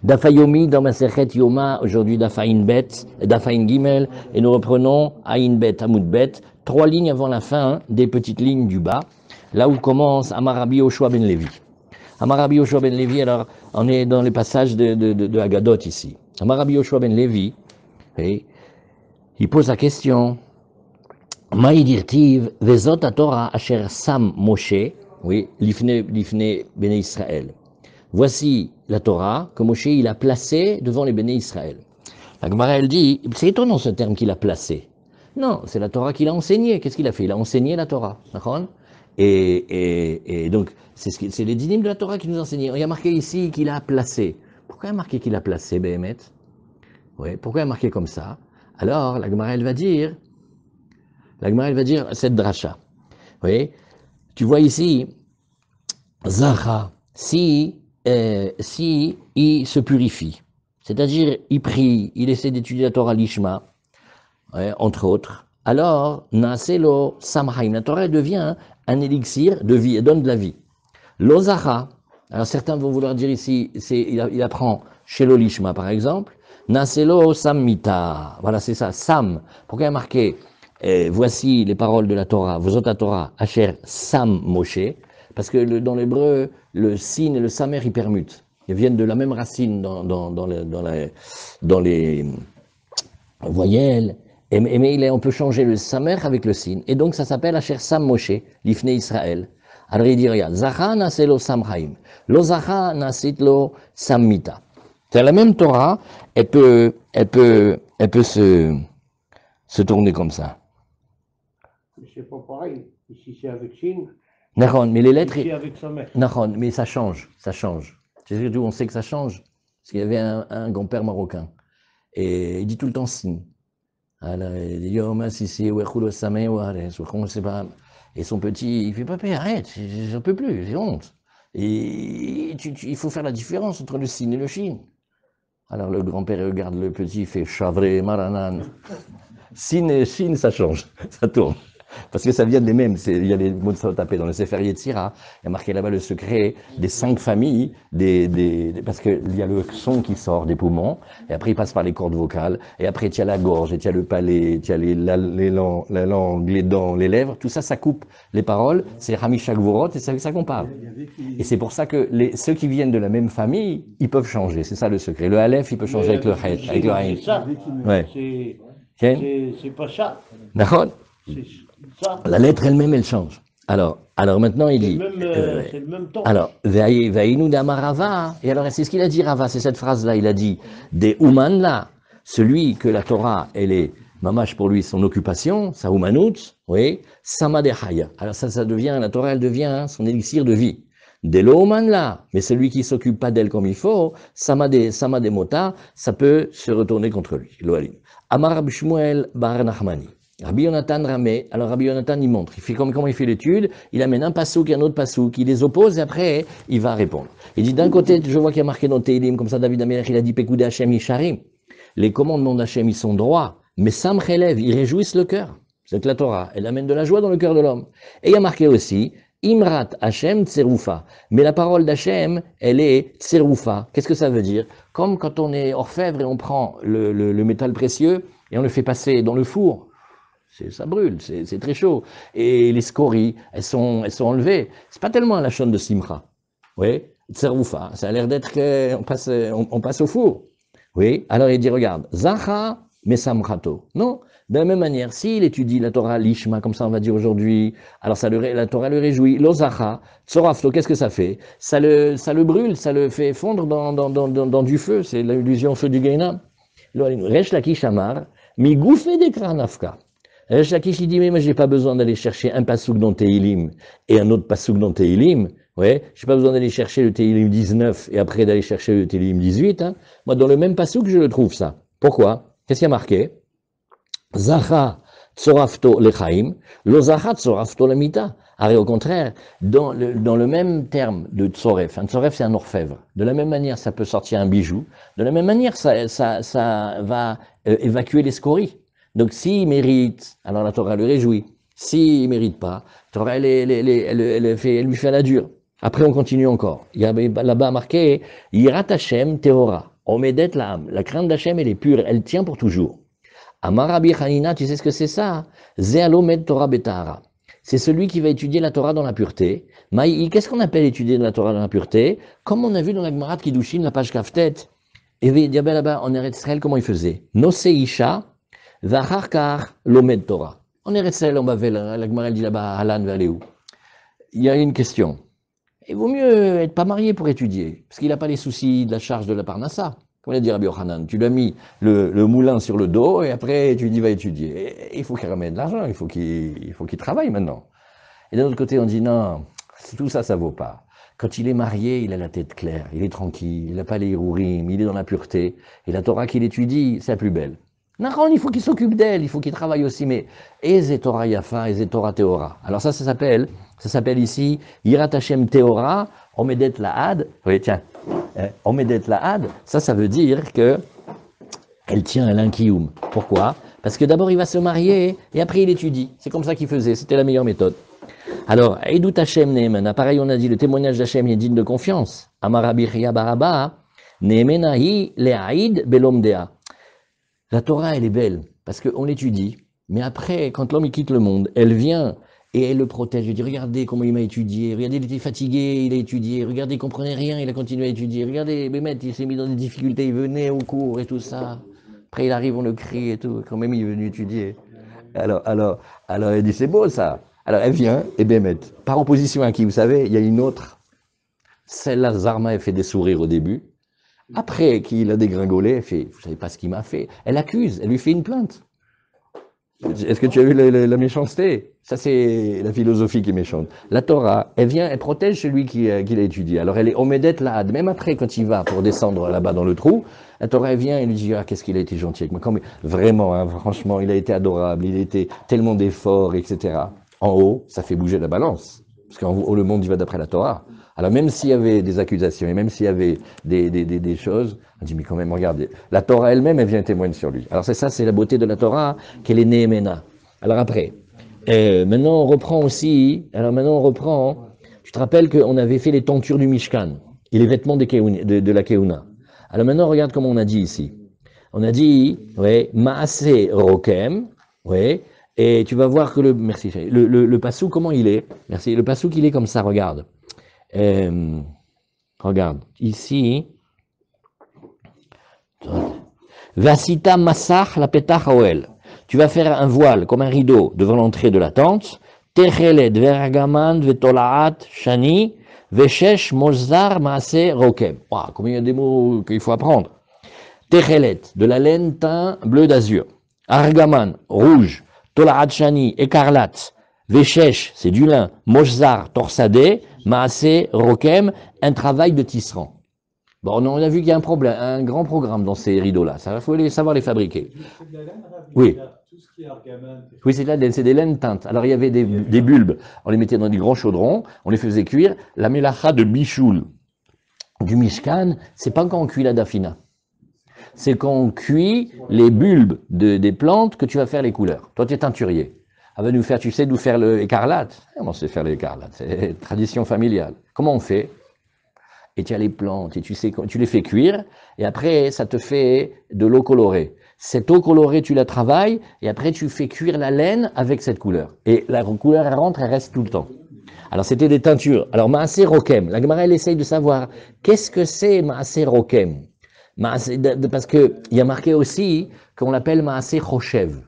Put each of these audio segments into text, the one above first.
Dafayomi dans Masechet Yoma, aujourd'hui Dafayin Bet, Dafayin Gimel, et nous reprenons Ayin Bet, Amud Bet, 3 lignes avant la fin des petites lignes du bas, là où commence Amarabi Yoshua ben Levi. Amarabi Yoshua ben Levi, alors on est dans les passages de Haggadot ici. Amarabi Yoshua ben Levi, et il pose la question, Maïdirtiv, Vezot Torah Asher Sam Moshe, oui, Lifne Bene Israël. Voici la Torah que Moshe il a placée devant les béné Israël. La Gemara elle dit, c'est étonnant ce terme qu'il a placé. Non, c'est la Torah qu'il a enseignée. Qu'est-ce qu'il a fait? Il a enseigné la Torah. Et donc, c'est les dynimes de la Torah qui nous enseignent. Il y a marqué ici qu'il a placé. Pourquoi il y a marqué qu'il a placé, Béhémet? Oui, pourquoi il y a marqué comme ça? Alors, la Gemara elle va dire cette dracha. Oui, tu vois ici, Zacha, si il se purifie, c'est-à-dire il prie, il essaie d'étudier la Torah Lishma, ouais, entre autres, alors Naselo Samhaim, la Torah devient un élixir de vie, elle donne de la vie. Lozacha, alors certains vont vouloir dire ici, il apprend chez Lishma par exemple, Naselo Sammita, voilà c'est ça, Sam, pourquoi il y a marqué voici les paroles de la Torah, vos autres Torah, Asher Sam Moshe, parce que dans l'hébreu, le sin et le samer, ils permutent. Ils viennent de la même racine dans les voyelles. Mais on peut changer le samer avec le sin. Et donc ça s'appelle Asher Sam Moshe, l'ifne Israël. Alors il dit, regarde, Zacha naselo samhaim, lo zacha nasitlo sammita. C'est la même Torah, elle peut se tourner comme ça. C'est pas pareil. Ici c'est avec Shin. Mais les lettres. Ici avec sa mère. Mais ça change. C'est surtout on sait que ça change. Parce qu'il y avait un grand-père marocain. Et il dit tout le temps sin. Alors, il dit, et son petit, il fait papa, arrête, j'en peux plus, j'ai honte. Et il faut faire la différence entre le sin et le shin. Alors le grand-père regarde le petit, il fait chavré, maranan. Sin et shin, ça change, ça tourne. Parce que ça vient des mêmes, il y a les mots de ça tapés dans le Sefer Yetzira, il y a marqué là-bas le secret des 5 familles, parce qu'il y a le son qui sort des poumons, et après il passe par les cordes vocales, et après il y a la gorge, et il y a le palais, il y a la langue, les dents, les lèvres, tout ça, ça coupe les paroles, c'est Hamisha Gvorot, et c'est avec ça qu'on parle. Et c'est pour ça que ceux qui viennent de la même famille, ils peuvent changer, c'est ça le secret. Le Aleph, il peut changer avec le Het, avec le Aïn. Ouais. C'est pas ça. D'accord. La lettre elle-même, elle change. Alors maintenant, il dit. C'est le même temps. Alors, Vaïnou d'Amarava. Et alors, c'est ce qu'il a dit, Rava, c'est cette phrase-là. Il a dit, des Ouman là, celui que la Torah, elle est, mamash pour lui, son occupation, sa Oumanut, oui, Sama de Haya. Alors, ça devient, la Torah, elle devient son élixir de vie. Des Ouman là, mais celui qui s'occupe pas d'elle comme il faut, Sama de Mota, ça peut se retourner contre lui. Loalim. Amar Rabbi Shmuel Bar Nachmani. Rabbi Yonatan ramé, alors Rabbi Yonatan il montre, il fait comment il fait l'étude, il amène un passouk et un autre passouk, il les oppose et après il va répondre. Il dit d'un côté, je vois qu'il y a marqué dans Teilim, comme ça David Amelech il a dit Pekoudé Hashem Yisharim, les commandements d'Hachem ils sont droits, mais Sam Chelev, ils réjouissent le cœur. C'est que la Torah, elle amène de la joie dans le cœur de l'homme. Et il y a marqué aussi, Imrat Hashem Tseroufa, mais la parole d'Hachem, elle est Tseroufa. Qu'est-ce que ça veut dire? Comme quand on est orfèvre et on prend le métal précieux et on le fait passer dans le four. Ça brûle, c'est très chaud. Et les scories, elles sont enlevées. C'est pas tellement la chaîne de Simcha. Oui, Tseroufa, ça a l'air d'être qu'on passe au four. Oui, alors il dit, regarde, Zacha Mesamchato. Non, de la même manière, s'il étudie la Torah Lishma, comme ça on va dire aujourd'hui, alors la Torah le réjouit. Lo Zacha, Tsorafto, qu'est-ce que ça fait? Ça le brûle, ça le fait fondre dans du feu. C'est l'illusion feu du Gainam. Resh Lakish Amar, mi goufé des Kranafka. Resh Lakish, il dit, mais moi, j'ai pas besoin d'aller chercher un pasouk dans Teilim et un autre pasouk dans Teilim. Ouais, j'ai pas besoin d'aller chercher le Teilim 19 et après d'aller chercher le Teilim 18. Hein. Moi, dans le même pasouk, je le trouve ça. Pourquoi? Qu'est-ce qu'il y a marqué? Zacha tsorafto lechaim, lo zacha tsorafto lamita. Alors, au contraire, dans le même terme de tsoref, un tsoref, c'est un orfèvre. De la même manière, ça peut sortir un bijou. De la même manière, ça va évacuer les scories. Donc, s'il mérite, alors la Torah le réjouit. S'il ne mérite pas, la Torah, elle lui fait la dure. Après, on continue encore. Il y a là-bas marqué, Yirat Hashem Tehora. Omedet l'âme. La crainte d'Hachem, elle est pure, elle tient pour toujours. Amar Rabbi Hanina, tu sais ce que c'est ça? Zealomed Torah Betahara. C'est celui qui va étudier la Torah dans la pureté. Maï, qu'est-ce qu'on appelle étudier la Torah dans la pureté? Comme on a vu dans la Gemara de Kiddushin, la page Kaftet, et là-bas, en Eretz Israël, comment il faisait? Nose Isha, Vacharkar, Lomed Torah. En Eretz Israël, on Bavel, la Gemara dit là-bas, Halan, vers où? Il y a une question. Il vaut mieux être pas marié pour étudier, parce qu'il n'a pas les soucis de la charge de la Parnassa. Comme l'a dit Rabbi Yochanan, tu lui as mis le moulin sur le dos, et après tu dis va étudier. Et il faut qu'il ramène de l'argent, il faut qu'il travaille maintenant. Et d'un autre côté, on dit non, tout ça, ça vaut pas. Quand il est marié, il a la tête claire, il est tranquille, il n'a pas les hirourim, il est dans la pureté. Et la Torah qu'il étudie, c'est la plus belle. Naran, il faut qu'il s'occupe d'elle, il faut qu'il travaille aussi, mais Eze Torah Yafa, Eze Torah Teora. Alors ça s'appelle ici Yirat Hashem Teora, Omedet Laad. Oui, tiens, Omedet Laad, ça veut dire que elle tient à l'Inkiyum. Pourquoi? Parce que d'abord il va se marier et après il étudie. C'est comme ça qu'il faisait, c'était la meilleure méthode. Alors, Eidut Hashem Neemena, pareil on a dit, le témoignage d'Hachem est digne de confiance. Amarabi Chia Baraba, Neemena hi le'aïd belomdea. La Torah, elle est belle, parce qu'on l'étudie, mais après, quand l'homme il quitte le monde, elle vient et elle le protège. Elle dit, regardez comment il m'a étudié, regardez, il était fatigué, il a étudié, regardez, il ne comprenait rien, il a continué à étudier, regardez, Bémet, il s'est mis dans des difficultés, il venait au cours et tout ça. Après, il arrive, on le crie et tout, quand même, il est venu étudier. Alors, elle dit, c'est beau ça. Alors, elle vient, et Bémet, par opposition à qui, vous savez, il y a une autre, celle-là, Zarma, elle fait des sourires au début. Après qu'il a dégringolé, elle fait, vous savez pas ce qu'il m'a fait. Elle accuse, elle lui fait une plainte. Est-ce que tu as vu la méchanceté? Ça, c'est la philosophie qui est méchante. La Torah, elle vient, elle protège celui qui l'a étudié. Alors, elle est Omedet Laad. Même après, quand il va pour descendre là-bas dans le trou, la Torah, elle vient et lui dit, ah, qu'est-ce qu'il a été gentil avec moi. Vraiment, hein, franchement, il a été adorable, il a été tellement d'efforts, etc. En haut, ça fait bouger la balance. Parce qu'en haut, le monde, il va d'après la Torah. Alors même s'il y avait des accusations et même s'il y avait des choses, on dit mais quand même regardez, la Torah elle-même elle vient témoigner sur lui. Alors c'est ça, c'est la beauté de la Torah qu'elle est Nehemena. Alors après, maintenant on reprend, tu te rappelles qu'on avait fait les tentures du Mishkan et les vêtements de la Keuna. Alors maintenant regarde comment on a dit ici. On a dit, ouais, Maaseh Rokem, ouais, et tu vas voir que le passou comment il est. Merci, le passou qu'il est comme ça, regarde. Regarde, ici, Vasita Massach la Petach Oel. Tu vas faire un voile comme un rideau devant l'entrée de la tente. Techelet vergaman vetolaat shani veshesh mozar maase rokem. Wow, combien il y a des mots qu'il faut apprendre. Techelet, de la laine teint bleu d'azur. Argaman, rouge. Tolaat shani, écarlate. Veshesh, c'est du lin. Mozar, torsadé. Maasé, Rokem, un travail de tisserand. Bon, on a vu qu'il y a un grand programme dans ces rideaux-là. Il faut savoir les fabriquer. Oui. Oui, c'est des laines teintes. Alors, il y avait des bulbes. On les mettait dans des grands chaudrons. On les faisait cuire. La mélacha de bichoul du Mishkan, c'est pas quand on cuit la dafina. C'est quand on cuit les bulbes des plantes que tu vas faire les couleurs. Toi, tu es teinturier. Tu sais d'où faire l'écarlate? On sait faire l'écarlate, c'est tradition familiale. Comment on fait? Et tu as les plantes, et tu les fais cuire, et après, ça te fait de l'eau colorée. Cette eau colorée, tu la travailles, et après, tu fais cuire la laine avec cette couleur. Et la couleur, elle rentre, elle reste tout le temps. Alors, c'était des teintures. Alors, Maaseh Rokem, la Gemara, elle essaye de savoir, qu'est-ce que c'est Maaseh Rokem? Parce qu'il y a marqué aussi qu'on l'appelle Maaseh Choshev.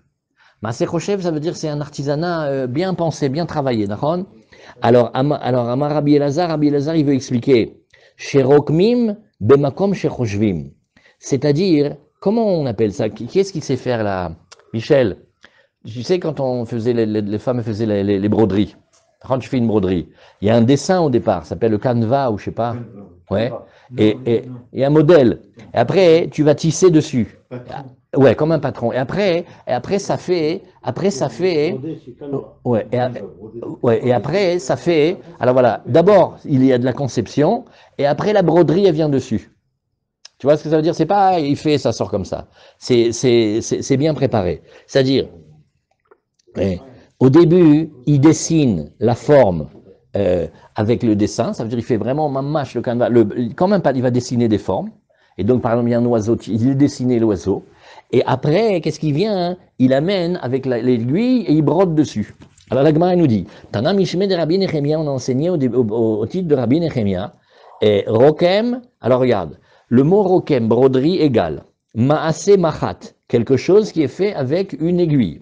Maaseh Choshev, ça veut dire c'est un artisanat bien pensé, bien travaillé, d'accord? Alors, Amar Rabbi Elazar, il veut expliquer Sherokmim bemakom shechoshvim. C'est-à-dire, comment on appelle ça? Qui est-ce qui sait faire là? Michel, tu sais, quand on faisait, les femmes faisaient les broderies, quand tu fais une broderie, il y a un dessin au départ, ça s'appelle le canevas ou je sais pas, ouais, et un modèle. Et après, tu vas tisser dessus. Ouais, comme un patron. Et après ça fait, ouais, et après ça fait, alors voilà, d'abord il y a de la conception, et après la broderie elle vient dessus. Tu vois ce que ça veut dire? C'est pas, il fait, ça sort comme ça. C'est bien préparé. C'est-à-dire, au début, il dessine la forme avec le dessin, ça veut dire il fait vraiment mamache le canevas, quand même pas, il va dessiner des formes. Et donc, par exemple, il y a un oiseau, il est dessiné l'oiseau. Et après, qu'est-ce qu'il vient hein? Il amène avec l'aiguille et il brode dessus. Alors la Gemara nous dit, Tana Mishme de Rabbi Nechemia, on a enseigné au titre de Rabbi Nechemia, et Rokem, alors regarde, le mot Rokem, broderie égale, Maase Machat, quelque chose qui est fait avec une aiguille.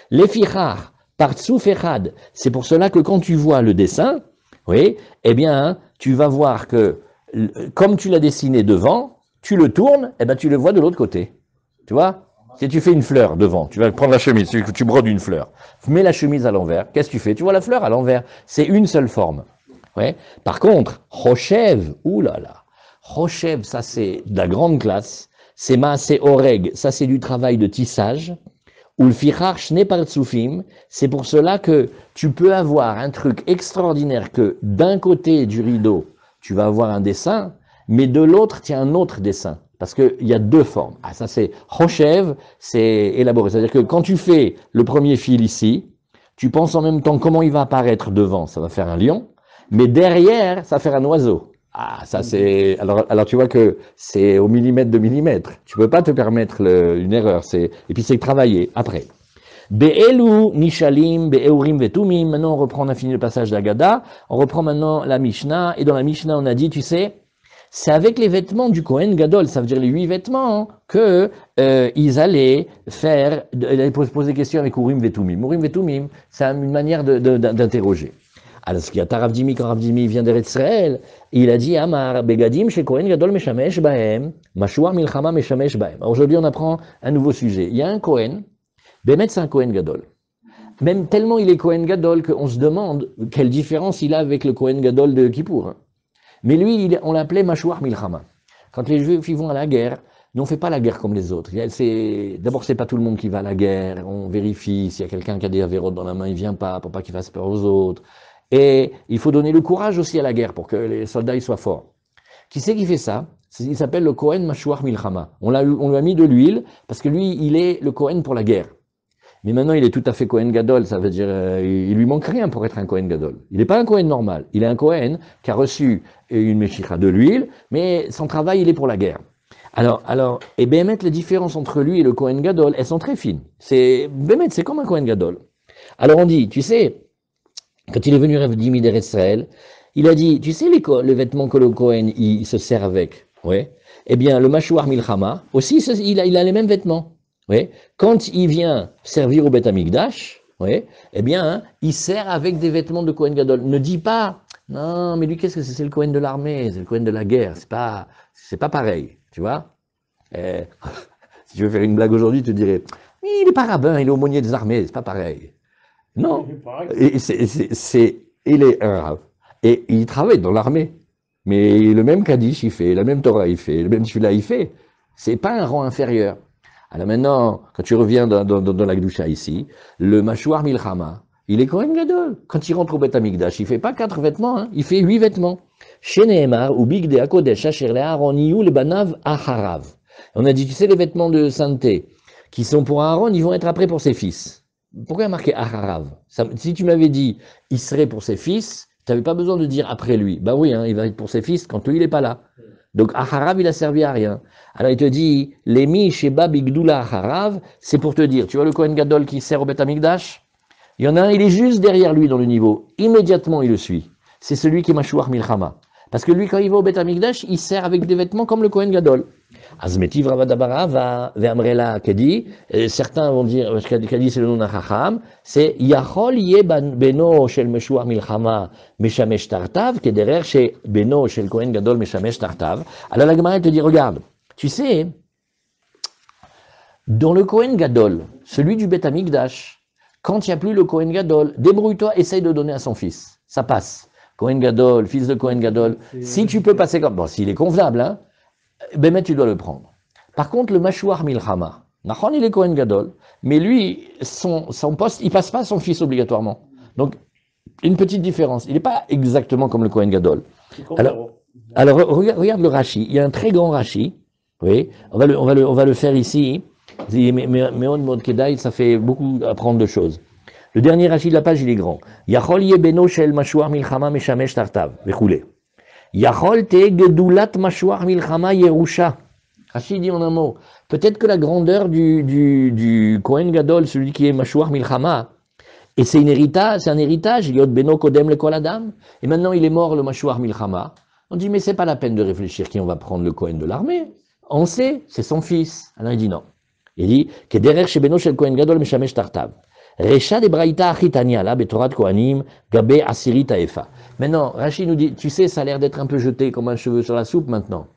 Lefichar, Partsouf Echad, c'est pour cela que quand tu vois le dessin, oui, eh bien, tu vas voir que, comme tu l'as dessiné devant, tu le tournes, eh bien, tu le vois de l'autre côté. Tu vois? Si tu fais une fleur devant, tu vas prendre la chemise, tu brodes une fleur, mets la chemise à l'envers, qu'est-ce que tu fais? Tu vois la fleur à l'envers, c'est une seule forme. Ouais. Par contre, Rochev, oulala, Rochev, ça c'est de la grande classe, c'est Maasé Oreg, ça c'est du travail de tissage, ou le Fichar Shne Partsoufim, c'est pour cela que tu peux avoir un truc extraordinaire que d'un côté du rideau, tu vas avoir un dessin, mais de l'autre, tu as un autre dessin. Parce qu'il y a deux formes. Ah, ça c'est Rochev, c'est élaboré. C'est-à-dire que quand tu fais le premier fil ici, tu penses en même temps comment il va apparaître devant, ça va faire un lion, mais derrière, ça va faire un oiseau. Ah, ça c'est. Alors tu vois que c'est au millimètre de millimètre. Tu peux pas te permettre une erreur. Et puis c'est travaillé après. Be'elu nishalim be'eurim vetumim. Maintenant on reprend, on a fini le passage d'Agada. On reprend maintenant la Mishnah. Et dans la Mishnah on a dit, tu sais, c'est avec les vêtements du Kohen Gadol, ça veut dire les 8 vêtements, que ils allaient faire, ils allaient poser des questions avec Urim Vetumim. Urim Vetumim, c'est une manière d'interroger. Alors, ce qu'il y a Rav Dimi, quand Rav Dimi vient d'Eretz Israël, il a dit Amar Begadim chez Kohen Gadol Meshamesh Bahem, Mashuar Milchama Meshamesh Bahem. Aujourd'hui, on apprend un nouveau sujet. Il y a un Kohen, Bémet, c'est un Kohen Gadol. Même tellement il est Kohen Gadol qu'on se demande quelle différence il a avec le Kohen Gadol de Kippour. Mais lui, on l'appelait Mashuar Milchama. Quand les Juifs vont à la guerre, nous on ne fait pas la guerre comme les autres. D'abord, c'est pas tout le monde qui va à la guerre. On vérifie s'il y a quelqu'un qui a des avérotes dans la main, il vient pas pour pas qu'il fasse peur aux autres. Et il faut donner le courage aussi à la guerre pour que les soldats ils soient forts. Qui c'est qui fait ça? Il s'appelle le Kohen Mashuar Milchama. On lui a mis de l'huile parce que lui, il est le Kohen pour la guerre. Mais maintenant, il est tout à fait Kohen Gadol, ça veut dire il lui manque rien pour être un Kohen Gadol. Il n'est pas un Kohen normal, il est un Kohen qui a reçu une Meshicha de l'huile, mais son travail, il est pour la guerre. Alors, et Bémet, les différences entre lui et le Kohen Gadol, elles sont très fines. Bémet, c'est comme un Kohen Gadol. Alors on dit, tu sais, quand il est venu Rav Dimi d'Israël, il a dit, tu sais les vêtements que le Kohen il se sert avec, ouais. Eh bien, le Mashuar Milchama aussi, il a les mêmes vêtements. Oui. Quand il vient servir au Beth Amikdash, oui, eh bien, hein, il sert avec des vêtements de Kohen Gadol. Ne dis pas, non, mais lui, qu'est-ce que c'est? C'est le Kohen de l'armée, c'est le Kohen de la guerre. C'est pas pareil, tu vois. Si tu veux faire une blague aujourd'hui, tu te dirais, il est pas rabbin, il est aumônier des armées, c'est pas pareil. Non, il est un rabbin. Et il travaille dans l'armée. Mais le même Kaddish il fait, la même Torah il fait, le même Tefillah il fait. C'est pas un rang inférieur. Alors maintenant, quand tu reviens dans la Gdusha ici, le Mashuar Milchama, il est Kohen Gadol. Quand il rentre au Beth Amikdash, il fait pas 4 vêtements, hein, il fait 8 vêtements. Chez Nehemar, ou Big de Akodesh, Asher Le'Aaron, Iyu, le Banav, Acharav. On a dit, tu sais, les vêtements de sainteté, qui sont pour Aaron, ils vont être après pour ses fils. Pourquoi il y a marqué Acharav? Si tu m'avais dit, il serait pour ses fils, tu n'avais pas besoin de dire après lui. Bah oui, hein, il va être pour ses fils quand lui, il n'est pas là. Donc, Acharav, il a servi à rien. Alors, il te dit, Lémi, Sheba, Bigdula, Acharav, c'est pour te dire, tu vois le Kohen Gadol qui sert au Beth Amikdash? Il y en a un, il est juste derrière lui dans le niveau. Immédiatement, il le suit. C'est celui qui est Mashuar Milchama. Parce que lui, quand il va au Beth Amikdash, il sert avec des vêtements comme le Kohen Gadol. Azmetiv Ravadabara va ve'amrela Kedi. Certains vont dire, Kedi c'est le nom d'un Chacham, c'est Yachol Ye Beno Shel Meshuar Milchama Meshamesh Tartav, Kederer chez Beno Shel Kohen Gadol Meshamesh Tartav. Alors la Gemara te dit, regarde, tu sais, dans le Kohen Gadol, celui du Beth Amikdash, quand il n'y a plus le Kohen Gadol, débrouille-toi, essaye de donner à son fils. Ça passe. Kohen Gadol, fils de Kohen Gadol. Si tu peux passer comme... Bon, s'il est convenable, hein, ben, tu dois le prendre. Par contre, le Mashuar Milchama, Nachon, il est Kohen Gadol, mais lui, son poste, il passe pas à son fils obligatoirement. Donc, une petite différence. Il n'est pas exactement comme le Kohen Gadol. Alors regarde le Rashi. Il y a un très grand Rashi. Oui, on va le faire ici. Mais Kedai, ça fait beaucoup apprendre de choses. Le dernier Rashi de la page, il est grand. Yachol ye beno shel mashuar milchama meshamesh tartav. Vechoulé. Yachol te gedulat mashuar milchama yerusha. Rachid dit en un mot, peut-être que la grandeur du Kohen Gadol, celui qui est Mashouar Milchama, et c'est un héritage, Yod Beno Kodem le Kol Adam, et maintenant il est mort le Mashouar Milchama. On dit, mais c'est pas la peine de réfléchir qui on va prendre le Kohen de l'armée. On sait, c'est son fils. Alors il dit non. Il dit, Kederer Shebeno Shel Kohen Gadol Meshamesh Tartav. Recha de Braïta Achitania, là, Betorat Kohanim, Gabé Asiri Taefa. Maintenant, Rachid nous dit, tu sais, ça a l'air d'être un peu jeté comme un cheveu sur la soupe maintenant.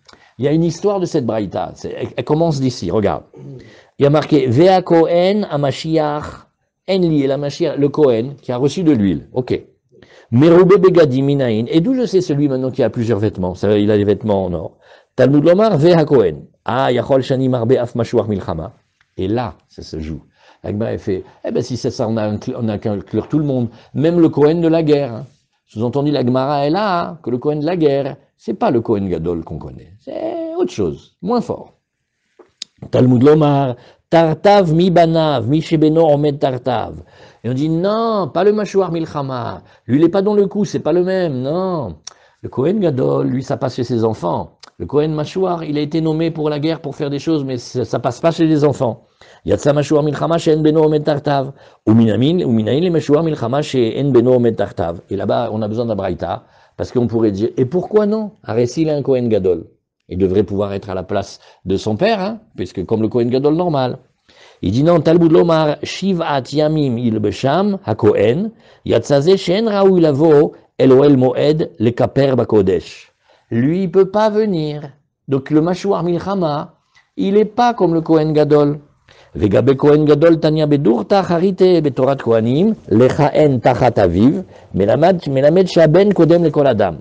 Il y a une histoire de cette Braïta. Elle commence d'ici, regarde. Il y a marqué, Vea Kohen Amashiach, Enli et la Mashiach, le Kohen, qui a reçu de l'huile. Ok. Meroube Begadi Minaïn. Et d'où je sais celui maintenant qui a plusieurs vêtements? Ça, il a des vêtements en or. Talmud Lomar, Vea Kohen. Ah, Yachol Shani Marbe Af Mashuach Milchama. Et là, ça se joue. L'Agma a fait, eh ben si c'est ça, on a qu'à inclure tout le monde, même le Kohen de la guerre. Hein. Sous-entendu, l'Agmara est là, hein, que le Kohen de la guerre, c'est pas le Kohen Gadol qu'on connaît, c'est autre chose, moins fort. Talmud Lomar, Tartav mi banav, mi shebeno omed tartav. Et on dit non, pas le Mashouar Milchama, lui il est pas dans le coup, c'est pas le même, non. Le Kohen Gadol, lui ça passe chez ses enfants. Le Kohen Mashouar, il a été nommé pour la guerre, pour faire des choses, mais ça passe pas chez les enfants. Yatsa Mashouar Milchama she'en beno omed tartav. Ou minayin le Mashouar Milchama she'en beno omed tartav. Et là-bas, on a besoin d'Abraïta, parce qu'on pourrait dire, et pourquoi non? Aressi, il a un Kohen Gadol. Il devrait pouvoir être à la place de son père, hein, puisque comme le Kohen Gadol normal. Il dit non, Talmud Lomar, Shivat Yamim il Besham, HaKohen, Yatsaze she'en raoui lavo, Elohel Moed, le Kaper Bakodesh. Lui, il peut pas venir. Donc le Mashouar Milchama, il est pas comme le Kohen Gadol. Vegabe Kohen Gadol Tanya Bedur Tacharite Betorat Kohanim, Lechaen Tachat Aviv, Melamed Shaben Kodem le Kol Adam.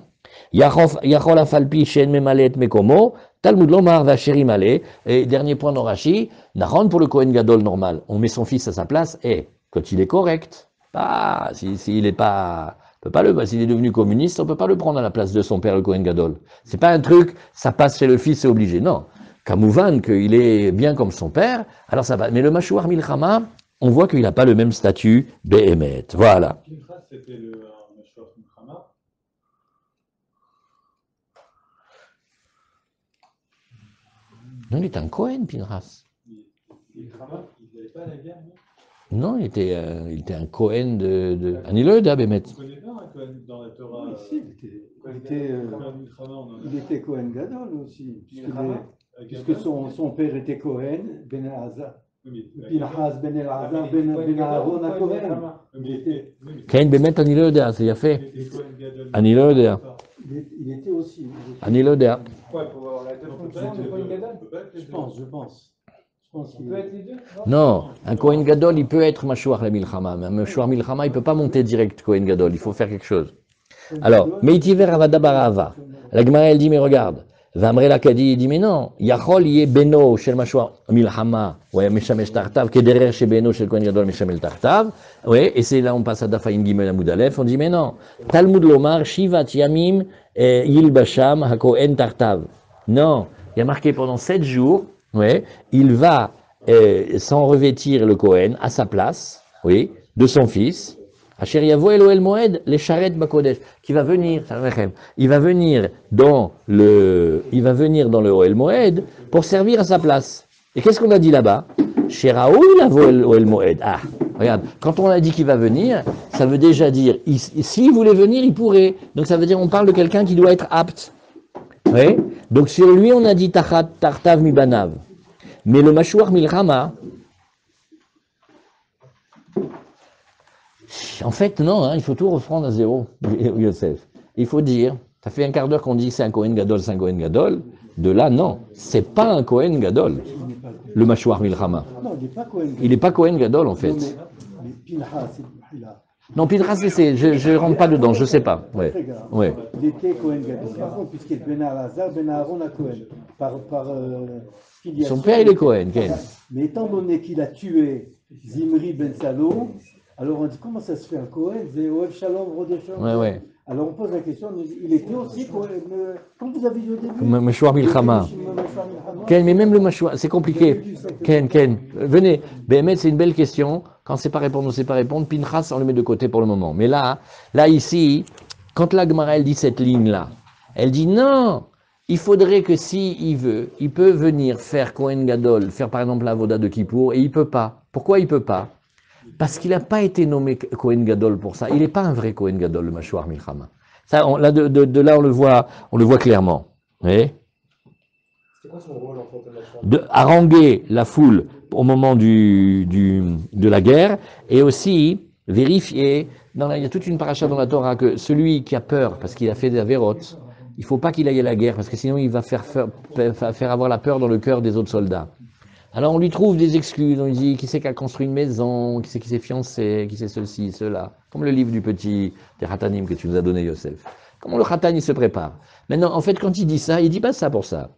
Yachol Afalpi Shen Memalet Mekomo, Talmud Lomar Vacheri Malé. Et dernier point dans Rashi, Nahon pour le Kohen Gadol normal, on met son fils à sa place, et quand il est correct, pas, s'il est pas, on peut pas s'il est devenu communiste, on peut pas le prendre à la place de son père le Kohen Gadol. C'est pas un truc, ça passe chez le fils, c'est obligé, non. Kamouvan, qu'il est bien comme son père, alors ça va. Mais le Mashouar Milchama, on voit qu'il n'a pas le même statut Behemet. Voilà. Pinchas, c'était le Mashouar Milchama. Non, il était un Kohen, Pinchas. Milchama, il n'allait pas à la guerre, Non, non? il était un Kohen de... Anilod, Behemet. On connaît bien un Kohen dans la Torah. Oui, si, il était Kohen Gadol aussi, puisque son père était Kohen, Ben Elazar. Pinchas Ben Elazar, Ben Aaron à Kohen. Kohen Behemet, Anilod, c'est yafé. Anilod. Il était aussi. Anilod. Ouais, pour avoir la deux fonctions de Kohen Gadol. Je pense. Il peut être les deux? Non, un Kohen Gadol, il peut être Mashouar le Milchama, mais un Mashouar Milchama, il peut pas monter direct Kohen Gadol, il faut faire quelque chose. Alors, Meitiver Avada Barava. La Gemara, elle dit, mais regarde, Vamre Lakadi, il dit, mais non, Yachol yé Beno, Shel Mashouar Milchama, ouais, Meshamesh Tartav, Kederer chez Beno, Shel Kohen Gadol, Meshamel Tartav, ouais, et c'est là, on passe à Dafaïm Gimel Amoud Aleph, on dit, mais non, Talmud Lomar, Shivat Yamim, Yil Basham, HaKohen Tartav. Non, il y a marqué pendant 7 jours, ouais, il va s'en revêtir le Kohen à sa place, oui, de son fils, Asher Yavo Elohel Moed, les Sharet Bakodesh, qui va venir, il va venir dans le Ohel Moed pour servir à sa place. Et qu'est-ce qu'on a dit là-bas? Sheraou Lavo Ohel Moed. Ah, regarde, quand on a dit qu'il va venir, ça veut déjà dire, s'il voulait venir, il pourrait. Donc ça veut dire, on parle de quelqu'un qui doit être apte. Oui. Donc sur lui, on a dit Tachat Tartav Mibanav. Mais le Mashouar Milchama, en fait, non, hein, il faut tout reprendre à zéro, Yosef. Il faut dire, ça fait un quart d'heure qu'on dit c'est un Kohen Gadol, c'est un Kohen Gadol. De là, non, c'est pas un Kohen Gadol, le Mashouar Milchama. Non, il n'est pas Kohen Gadol. Il n'est pas Kohen Gadol, en fait. Mais Pinchas, il a. Non, Pinchas, je ne rentre pas dedans, je ne sais pas. Ouais. Ouais. Il était Kohen Gadol. Par contre, puisqu'il est Ben Elazar, Ben Aaron à Kohen. Par filiation. Son père, il est Kohen, Ken. Mais étant donné qu'il a tué Zimri Ben Salo, alors on dit comment ça se fait un Kohen? Zéoev Shalom, Rodeshom. Ouais. Alors on pose la question, il était aussi Kohen. Comme vous avez dit au début. Mashouar Milchama. Ken, mais même le Mashouar, c'est compliqué. Ken, venez. Béhémet, c'est une belle question. Quand c'est pas répondre, on sait pas répondre. Pinchas, on le met de côté pour le moment. Mais là ici, quand la Gemara, elle dit cette ligne-là, elle dit non, il faudrait que si il veut, il peut venir faire Kohen Gadol, faire par exemple la Voda de Kippour, et il peut pas. Pourquoi il peut pas? Parce qu'il n'a pas été nommé Kohen Gadol pour ça. Il n'est pas un vrai Kohen Gadol, le Mashouar Milchama. Ça, là, de là, on le voit clairement. Vous voyez? C'est quoi son rôle en fait, le Mashouar? De haranguer la foule au moment de la guerre, et aussi vérifier, il y a toute une paracha dans la Torah, que celui qui a peur, parce qu'il a fait des avérotes, il ne faut pas qu'il aille à la guerre, parce que sinon il va faire avoir la peur dans le cœur des autres soldats. Alors on lui trouve des excuses, on lui dit qui c'est qui a construit une maison, qui c'est qui s'est fiancé, qui c'est ceci, cela. Comme le livre du petit des Hatanim que tu nous as donné, Yosef. Comment le Hatan il se prépare. Maintenant, en fait, quand il dit ça, il dit pas ça pour ça.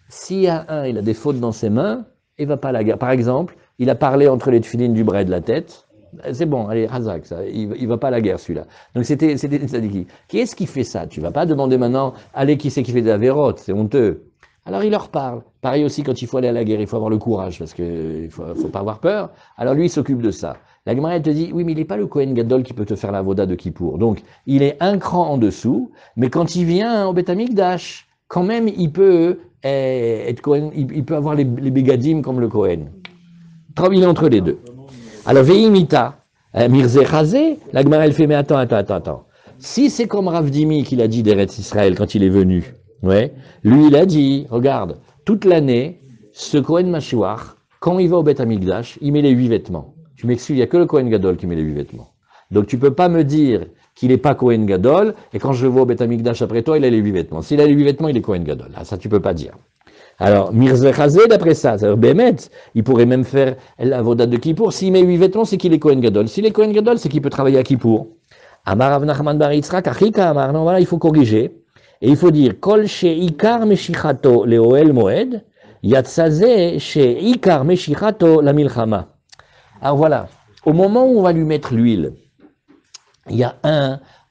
S'il y a il a des fautes dans ses mains, il va pas à la guerre. Par exemple, il a parlé entre les tefilines du bras et de la tête. C'est bon, allez, Hazak, ça. Il va pas à la guerre, celui-là. Donc c'était une tzadiki. Qui est-ce qui fait ça? Tu vas pas demander maintenant, allez, qui c'est qui fait des avérotes? C'est honteux. Alors il leur parle. Pareil aussi, quand il faut aller à la guerre, il faut avoir le courage, parce qu'il faut pas avoir peur. Alors lui, il s'occupe de ça. La Gemara, elle te dit, oui, mais il n'est pas le Kohen Gadol qui peut te faire la Voda de Kippour. Donc, il est un cran en dessous, mais quand il vient au Beth Amikdash, quand même, il peut être Kohen, il peut avoir les bégadim comme le Kohen. Il est entre les deux. Alors, Veimita, Mirze Chazé, la Gemara, elle fait, mais attends. Si c'est comme Rav Dimi qu'il a dit d'Eretz Israël quand il est venu, ouais, lui, il a dit, regarde, toute l'année, ce Kohen Mashiach, quand il va au Beth Amikdash, il met les 8 vêtements. Tu m'excuses, il n'y a que le Kohen Gadol qui met les 8 vêtements. Donc tu ne peux pas me dire qu'il n'est pas Kohen Gadol, et quand je vais au Beth Amikdash après toi, il a les 8 vêtements. S'il a les 8 vêtements, il est Kohen Gadol. Ah, ça, tu ne peux pas dire. Alors, Mirze Chazé, d'après ça, c'est-à-dire Bémet, il pourrait même faire la Voda de Kippour. S'il met 8 vêtements, c'est qu'il est Kohen Gadol. S'il est Kohen Gadol, c'est qu'il peut travailler à Kippour. Amar Rav Nachman bar Yitzchak, Achika Amar, non, voilà, il faut corriger. Et il faut dire, Kol she'ikar meshichato le'oel moed, yatzazeh she'ikar meshichato la milchama. Alors voilà, au moment où on va lui mettre l'huile, il y a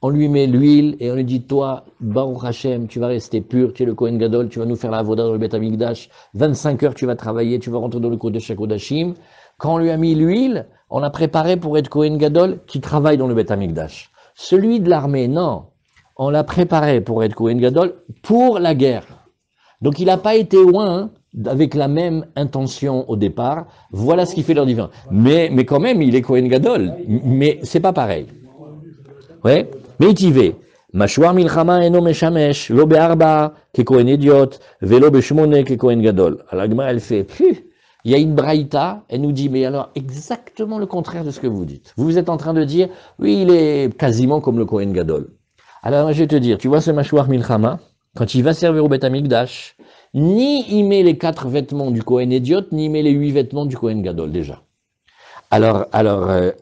on lui met l'huile et on lui dit, toi, Baruch Hashem, tu vas rester pur, tu es le Kohen Gadol, tu vas nous faire la Avoda dans le Beth Amikdash, 25 heures tu vas travailler, tu vas rentrer dans le Kodesh HaKodashim. Quand on lui a mis l'huile, on l'a préparé pour être Kohen Gadol qui travaille dans le Beth Amikdash. Celui de l'armée, non. On l'a préparé pour être Kohen Gadol pour la guerre. Donc il n'a pas été loin avec la même intention au départ. Voilà ce qui fait leur différence. Mais quand même, il est Kohen Gadol. Mais c'est pas pareil. Ouais. Mais itive. Mashouar milchama eno meshamesh, lo be'arba, ke Kohen idiot, velo be'shmone, ke Kohen Gadol. Alors la Gemara, elle fait, il y a une braïta, elle nous dit, mais alors exactement le contraire de ce que vous dites. Vous êtes en train de dire, oui, il est quasiment comme le Kohen Gadol. Alors, je vais te dire, tu vois ce Mashouar Milchama, quand il va servir au Beth Amikdash, ni il met les 4 vêtements du Kohen Idiot, ni il met les 8 vêtements du Kohen Gadol, déjà. Alors,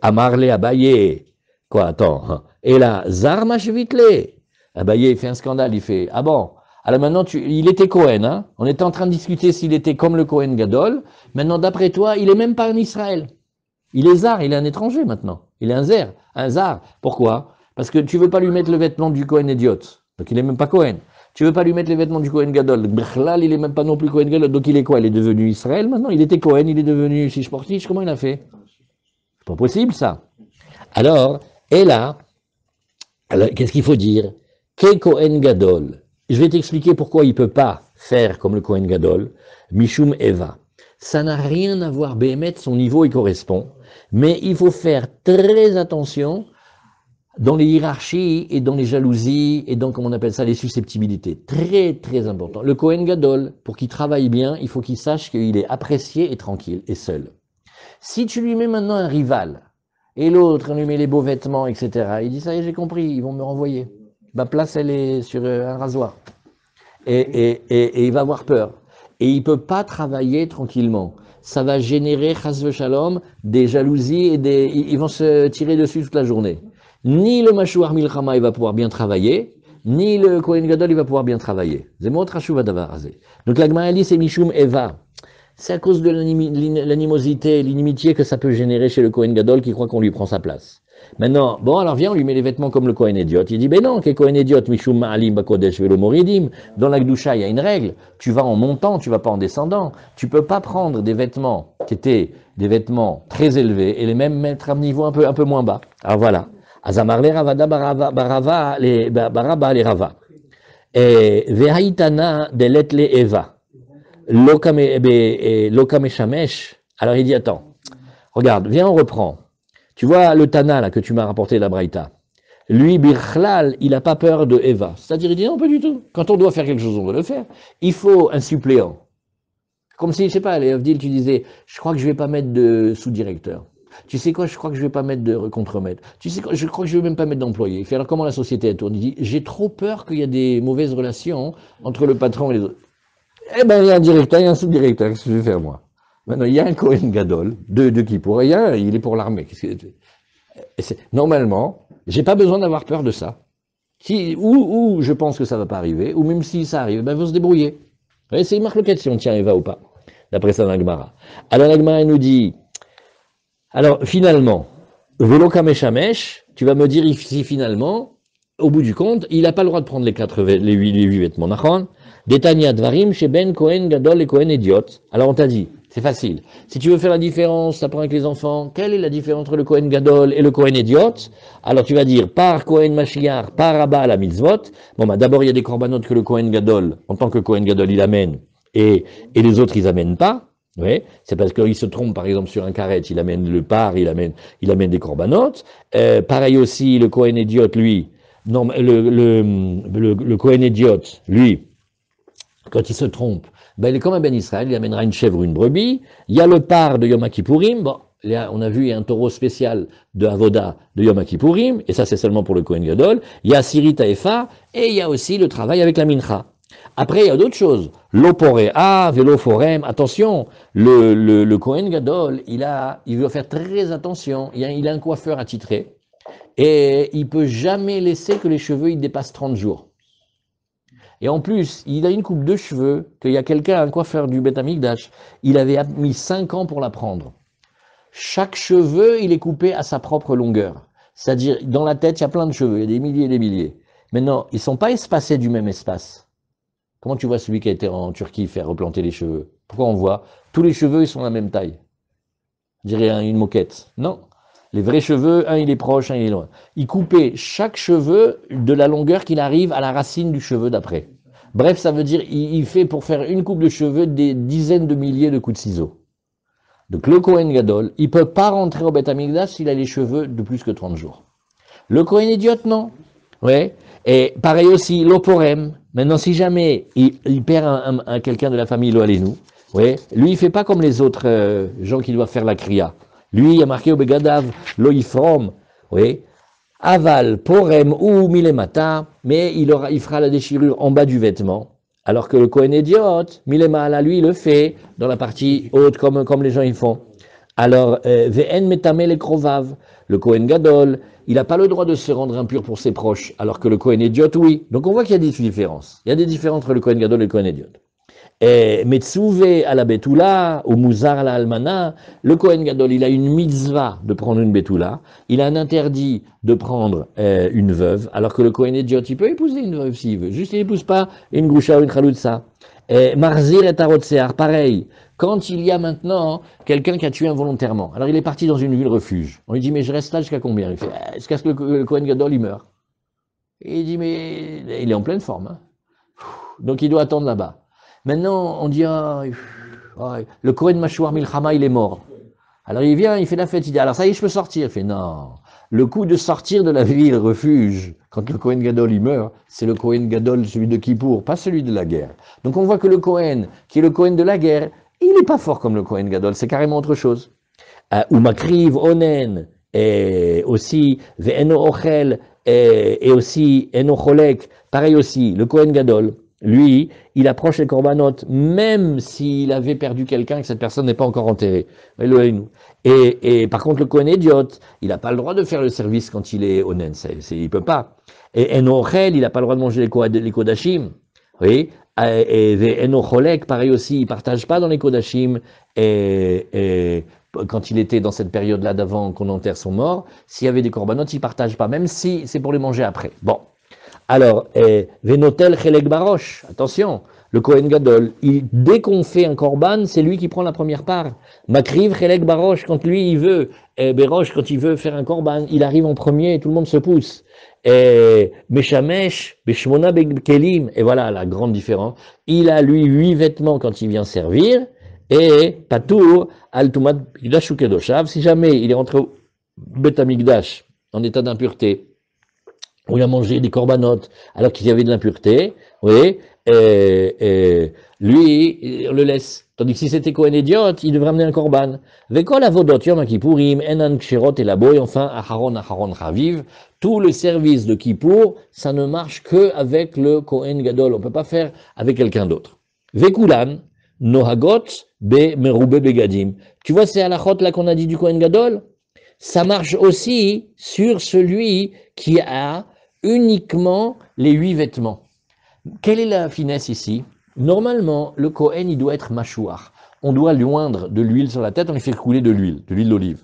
Amarle, Abaye, quoi, attends, et là, Zarma Shevitle, Abaye, il fait un scandale, il fait, ah bon, alors maintenant, il était Kohen, hein, on était en train de discuter s'il était comme le Kohen Gadol, maintenant, d'après toi, il est même pas en Israël. Il est Zar, il est un étranger maintenant, il est un Zar, pourquoi? Parce que tu ne veux pas lui mettre le vêtement du Kohen Idiot. Donc il n'est même pas Kohen. Tu ne veux pas lui mettre les vêtements du Kohen Gadol. Bichlal, il n'est même pas non plus Kohen Gadol. Donc il est quoi? Il est devenu Israël maintenant? Il était Kohen, il est devenu Shish Portish. Comment il a fait? C'est pas possible ça. Alors, et là, qu'est-ce qu'il faut dire? Qu'est Kohen Gadol? Je vais t'expliquer pourquoi il ne peut pas faire comme le Kohen Gadol. Mishum Eva. Ça n'a rien à voir, Béhémet, son niveau y correspond. Mais il faut faire très attention dans les hiérarchies et dans les jalousies et dans, comment on appelle ça, les susceptibilités. Très, très important. Le Kohen Gadol, pour qu'il travaille bien, il faut qu'il sache qu'il est apprécié et tranquille et seul. Si tu lui mets maintenant un rival, et l'autre, on lui met les beaux vêtements, etc., il dit, ça y est, j'ai compris, ils vont me renvoyer. Ma place, elle est sur un rasoir. Et il va avoir peur. Et il ne peut pas travailler tranquillement. Ça va générer, chas v'shalom, des jalousies et ils vont se tirer dessus toute la journée. Ni le Mashouar Milchama, il va pouvoir bien travailler, ni le Kohen Gadol, il va pouvoir bien travailler. Donc la Gemara dit, c'est Mishum Eva. C'est à cause de l'animosité, l'inimitié que ça peut générer chez le Kohen Gadol qui croit qu'on lui prend sa place. Maintenant, bon, alors viens, on lui met les vêtements comme le Kohen Idiot. Il dit, ben non, qu'est Kohen Idiot, Mishum Ma'alim Bakodesh Velo Moridim. Dans la Gdusha, il y a une règle. Tu vas en montant, tu vas pas en descendant. Tu peux pas prendre des vêtements qui étaient des vêtements très élevés et les mêmes mettre à un niveau un peu moins bas. Alors voilà. Azamarle Ravada Baraba les Rava. Vehaitana delet le eva. Lokame shamesh. Alors il dit, attends, regarde, viens, on reprend. Tu vois le Tana là, que tu m'as rapporté de la Braïta. Lui, Birchlal, il n'a pas peur de Eva. C'est-à-dire, il dit non, pas du tout. Quand on doit faire quelque chose, on doit le faire. Il faut un suppléant. Comme si, je sais pas, les Avdil, tu disais, je crois que je vais pas mettre de sous-directeur. Tu sais quoi, je crois que je vais pas mettre de contremaître. Tu sais quoi, je crois que je vais même pas mettre d'employé. Il fait alors comment la société elle tourne? Il dit, j'ai trop peur qu'il y ait des mauvaises relations entre le patron et les autres. Eh ben, il y a un directeur, il y a un sous-directeur. Qu'est-ce que je vais faire, moi? Maintenant, il y a un Kohen Gadol, de qui pour? Il y a un, il est pour l'armée. Normalement, j'ai pas besoin d'avoir peur de ça. Ou je pense que ça va pas arriver, ou même si ça arrive, ben, il faut se débrouiller. C'est une marque locale si on tient Eva ou pas, d'après ça dans la Gemara. Alors la Gemara nous dit, alors finalement, Velo Kameshamesh, tu vas me dire si finalement, au bout du compte, il n'a pas le droit de prendre les huit vêtements. Nachon, Detania Dvarim, chez Ben Kohen Gadol et Kohen Idiot. Alors on t'a dit, c'est facile. Si tu veux faire la différence, ça prend avec les enfants, quelle est la différence entre le Kohen Gadol et le Kohen Idiot? Alors tu vas dire, par Kohen Mashiach, par Abba à la mitzvot. Bon, bah d'abord il y a des corbanotes que le Kohen Gadol, en tant que Kohen Gadol, il amène, et les autres ils amènent pas. Oui, c'est parce qu'il se trompe, par exemple, sur un carré, il amène le par, il amène des corbanotes. Pareil aussi, le Kohen Idiot, lui, non, le Kohen Idiot, lui, quand il se trompe, ben, il est comme un Ben Israël, il amènera une chèvre ou une brebis. Il y a le par de Yom Kippourim. Bon, on a vu, il y a un taureau spécial de Avoda de Yom Kippourim, et ça c'est seulement pour le Kohen Gadol. Il y a Sirit Haefa, et il y a aussi le travail avec la Mincha. Après, il y a d'autres choses. L'oporea, veloforem, attention, le Kohen Gadol, il veut faire très attention. Il a un coiffeur attitré, et il peut jamais laisser que les cheveux ils dépassent 30 jours. Et en plus, il a une coupe de cheveux, qu'il y a quelqu'un, un coiffeur du Beth Amikdash, il avait mis 5 ans pour la prendre. Chaque cheveu, il est coupé à sa propre longueur. C'est-à-dire, dans la tête, il y a plein de cheveux, il y a des milliers et des milliers. Maintenant, ils ne sont pas espacés du même espace. Comment tu vois celui qui a été en Turquie faire replanter les cheveux? Pourquoi on voit? Tous les cheveux, ils sont de la même taille. Je dirais une moquette. Non. Les vrais cheveux, un il est proche, un il est loin. Il coupait chaque cheveu de la longueur qu'il arrive à la racine du cheveu d'après. Bref, ça veut dire il fait pour faire une coupe de cheveux des dizaines de milliers de coups de ciseaux. Donc le Kohen Gadol, il ne peut pas rentrer au Beth Amikdash s'il a les cheveux de plus que 30 jours. Le Kohen Idiot, non. Ouais. Et pareil aussi, l'Oporem. Maintenant, si jamais il perd quelqu'un de la famille Lo Aleinu, ouais, lui, il ne fait pas comme les autres gens qui doivent faire la kriya. Lui, il a marqué au Begadav, Lo Yifrom, oui, Aval, Porem ou Milemata, mais il fera la déchirure en bas du vêtement. Alors que le Kohen Idiot, Milemala, lui, il le fait dans la partie haute, comme les gens y font. Alors, Ve'en Metamel et Krovav, le Kohen Gadol, il n'a pas le droit de se rendre impur pour ses proches, alors que le Kohen Idiot, oui. Donc on voit qu'il y a des différences. Il y a des différences entre le Kohen Gadol et le Kohen Idiot. Et Metsuve à la Betula, au Muzar à la Almana, le Kohen Gadol, il a une mitzvah de prendre une Betula, il a un interdit de prendre une veuve, alors que le Kohen Idiot, il peut épouser une veuve s'il veut, juste il n'épouse pas une Groucha ou une Chaloutsa. Marzir et Tarotsear, pareil, quand il y a maintenant quelqu'un qui a tué involontairement, alors il est parti dans une ville refuge, on lui dit mais je reste là jusqu'à combien? Il fait jusqu'à ce que le Kohen Gadol il meurt. Et il dit mais il est en pleine forme, hein. Donc il doit attendre là-bas. Maintenant, on dit, le Kohen Mashouar Milchama, il est mort. Alors il vient, il fait la fête, il dit, alors ça y est, je peux sortir. Il fait, non, le coup de sortir de la ville refuge, quand le Kohen Gadol, il meurt, c'est le Kohen Gadol, celui de Kippour, pas celui de la guerre. Donc on voit que le Kohen, qui est le Kohen de la guerre, il n'est pas fort comme le Kohen Gadol, c'est carrément autre chose. Ou Makriv, Onen, et aussi, Ve'eno Ochel, et aussi, Eno Cholek, pareil aussi, le Kohen Gadol, lui, il approche les corbanotes, même s'il avait perdu quelqu'un, que cette personne n'est pas encore enterrée. Et par contre, le Kohen Idiot, il n'a pas le droit de faire le service quand il est honnête, il ne peut pas. Et Enochel, il n'a pas le droit de manger les kodashim. Oui. Et Enocholek, pareil aussi, il ne partage pas dans les kodashim. Et quand il était dans cette période-là d'avant qu'on enterre son mort, s'il y avait des corbanotes, il ne partage pas, même si c'est pour les manger après. Bon. Alors, Venotel Chelek Barosh, attention, le Kohen Gadol, dès qu'on fait un korban, c'est lui qui prend la première part. Makriv, Chelek, Barosh, quand lui il veut, Berosh, quand il veut faire un korban, il arrive en premier et tout le monde se pousse. Et Meshamesh, Beshmona, Kelim, et voilà la grande différence. Il a lui 8 vêtements quand il vient servir, et Patour, Al-Tumat, Mikdash ou Kedoshav, si jamais il est rentré au Bet Amikdash en état d'impureté, où il a mangé des corbanotes alors qu'il y avait de l'impureté, oui, lui, on le laisse. Tandis que si c'était Kohen idiote, il devrait amener un korban. Vekol avodot yom kipurim, enan kshirot et labo, et enfin, acharon chaviv. Tout le service de Kippour, ça ne marche que avec le Kohen Gadol. On ne peut pas faire avec quelqu'un d'autre. Vekulan, nohagot, be merube begadim. Tu vois ces halachot là qu'on a dit du Kohen Gadol? Ça marche aussi sur celui qui a uniquement les 8 vêtements. Quelle est la finesse ici? Normalement, le Kohen, il doit être mâchoire. On doit lui oindre de l'huile sur la tête, on lui fait couler de l'huile d'olive.